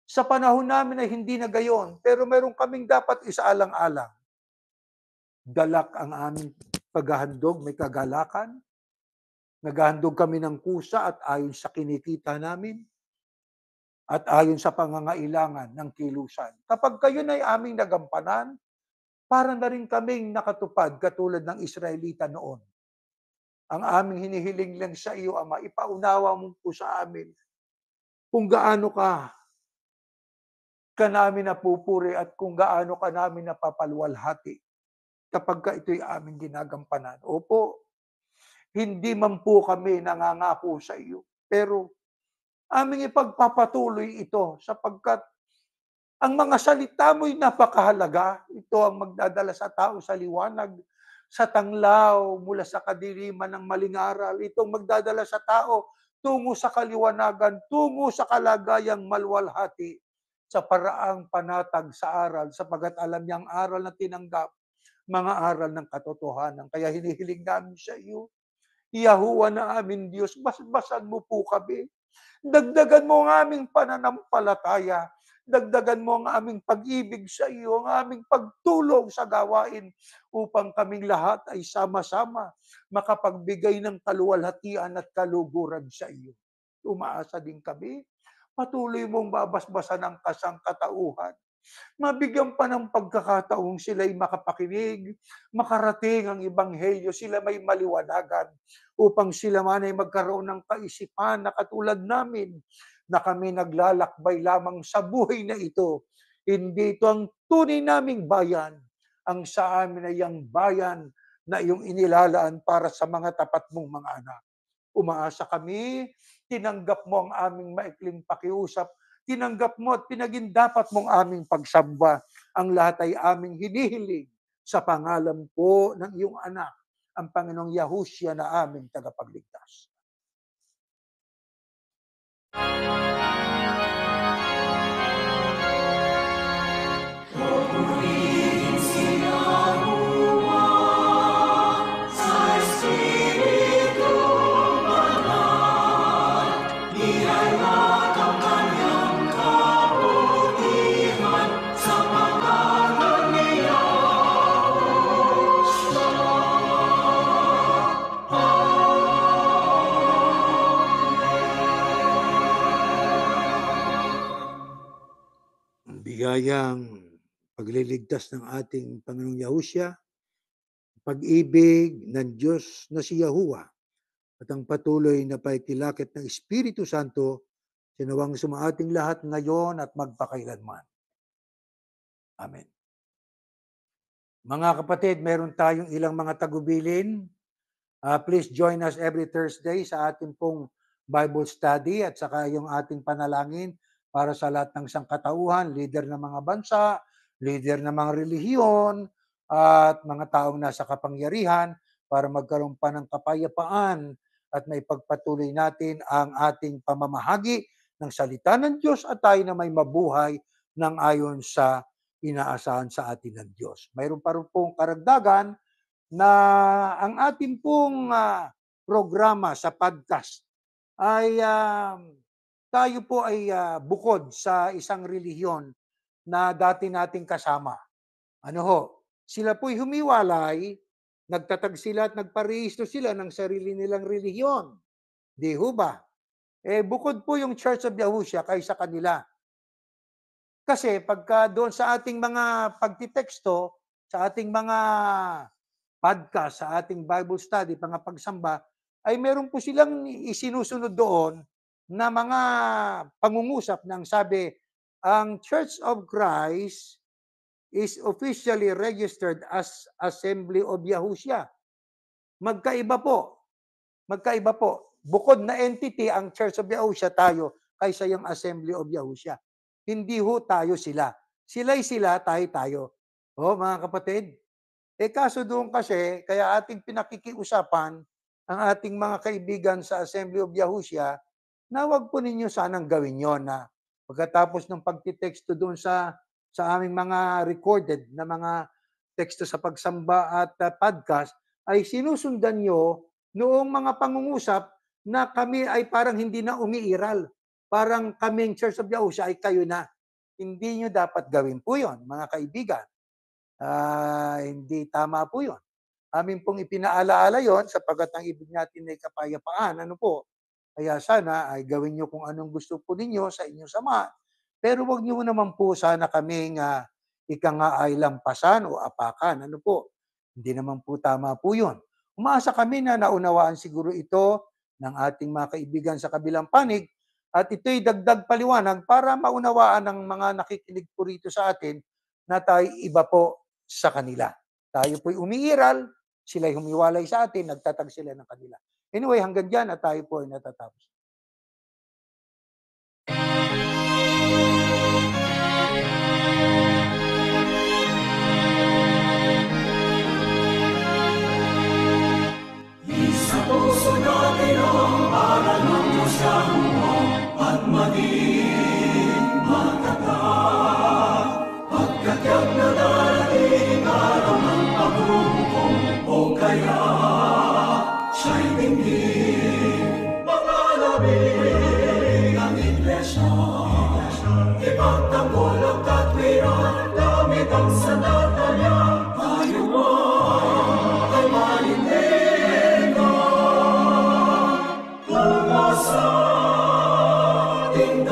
sa panahon namin ay hindi na gayon, pero meron kaming dapat isaalang-alang. Dalak ang aming paghahandog, may kagalakan. Naghahandog kami ng kusa at ayon sa kinikita namin at ayon sa pangangailangan ng kilusan. Kapag kayo na ay aming nagampanan, para na rin kaming nakatupad katulad ng Israelita noon. Ang aming hinihiling lang sa iyo, Ama, ipaunawa mo po sa amin kung gaano ka namin napupuri at kung gaano ka namin napapaluwalhati kapag ka ito'y aming ginagampanan. Opo, hindi man po kami nangangako sa iyo, pero aming ipagpapatuloy ito sapagkat ang mga salita mo'y napakahalaga. Ito ang magdadala sa tao sa liwanag, sa tanglaw, mula sa kadiliman ng maling aral. Ito ang magdadala sa tao tungo sa kaliwanagan, tungo sa kalagayang malwalhati, sa paraang panatag sa aral, sapagat alam niyang aral na tinanggap, mga aral ng katotohanan. Kaya hinihiling namin sa iyo, Yahuwa na amin Diyos, basbasan mo po kami. Dagdagan mo ang aming pananampalataya. Dagdagan mo ang aming pag-ibig sa iyo, ang aming pagtulong sa gawain upang kaming lahat ay sama-sama makapagbigay ng kaluwalhatian at kaluguran sa iyo. Umaasa din kami, patuloy mong babasbasan ang kasangkatauhan. Mabigyan pa ng pagkakataong sila'y makapakinig, makarating ang ebanghelyo, sila may maliwanagan upang sila man ay magkaroon ng kaisipan na katulad namin na kami naglalakbay lamang sa buhay na ito. Hindi ito ang tunay naming bayan. Ang sa amin ay ang bayan na iyong inilalaan para sa mga tapat mong mga anak. Umaasa kami, tinanggap mo ang aming maikling pakiusap, tinanggap mo at pinagindapat mong aming pagsamba. Ang lahat ay aming hinihiling sa pangalan po ng iyong anak, ang Panginoong Yahushua na aming tagapagligtas. Purihin si Yahuwa sa Espiritu Banal, nilalat ang kanyang kabutihan sa pangalan ni Yahushua. Ang biyayang pagliligtas ng ating Panginoong Yahushua, pag-ibig ng Diyos na si Yahuwa, at ang patuloy na paikilakit ng Espiritu Santo, sinawang sumaating lahat ngayon at magpakailanman. Amen. Mga kapatid, meron tayong ilang mga tagubilin. Please join us every Thursday sa ating pong Bible study at saka yung ating panalangin para sa lahat ng sangkatauhan, leader ng mga bansa, leader ng mga relihiyon, at mga taong nasa kapangyarihan para magkaroon pa ng kapayapaan at may pagpatuloy natin ang ating pamamahagi ng salita ng Diyos at tayo na may mabuhay ng ayon sa inaasahan sa atin ng Diyos. Mayroon pa rin pong karagdagan na ang ating pong programa sa podcast ay tayo po ay bukod sa isang relihiyon na dati nating kasama. Ano ho? Sila po'y humiwalay, nagtatag sila at nagparehistro sila ng sarili nilang relihiyon. Di ho ba? Bukod po yung Church of Yahushua kaysa kanila. Kasi pagka doon sa ating mga pagtiteksto, sa ating mga podcast, sa ating Bible study, mga pagsamba, ay meron po silang isinusunod doon na mga pangungusap ng sabi, ang Church of Christ is officially registered as Assembly of Yahushua. Magkaiba po. Magkaiba po. Bukod na entity ang Church of Yahushua tayo kaysa yung Assembly of Yahushua. Hindi ho tayo sila. Sila'y sila, tayo. O mga kapatid, kaso doon kasi, kaya ating pinakikiusapan ang ating mga kaibigan sa Assembly of Yahushua na wag po ninyo sanang gawin yon na pagkatapos ng pagtiteksto doon sa aming mga recorded na mga teksto sa pagsamba at podcast, ay sinusundan nyo noong mga pangungusap na kami ay parang hindi na umiiral. Parang kaming Church of Yahushua ay kayo na. Hindi nyo dapat gawin po yon, mga kaibigan. Hindi tama po yon. Amin pong ipinaalaala yon sapagkat ang ibig natin ay kapayapaan. Ano po? Kaya sana ay gawin nyo kung anong gusto po ninyo sa inyong sama. Pero wag nyo naman po sana kaming ika nga ay lampasan o apakan. Ano po? Hindi naman po tama po yun. Umaasa kami na naunawaan siguro ito ng ating mga kaibigan sa kabilang panig at ito'y dagdag paliwanag para maunawaan ng mga nakikinig po rito sa atin na tayo iba po sa kanila. Tayo po'y umiiral, sila'y humiwalay sa atin, nagtatag sila ng kanila. Anyway, hanggang dyan at tayo po ay natatapos. Sa puso natin ang aral ng Diyos Yahuwah at maging matatag. Pagkatyak na darating araw ng paghuhukom o kaya siya'y tingin. Mga labing ang iglesia, ipagtanggol ang katwiran, gamit ang sandatanya, tayo ay manindigan. Sa ating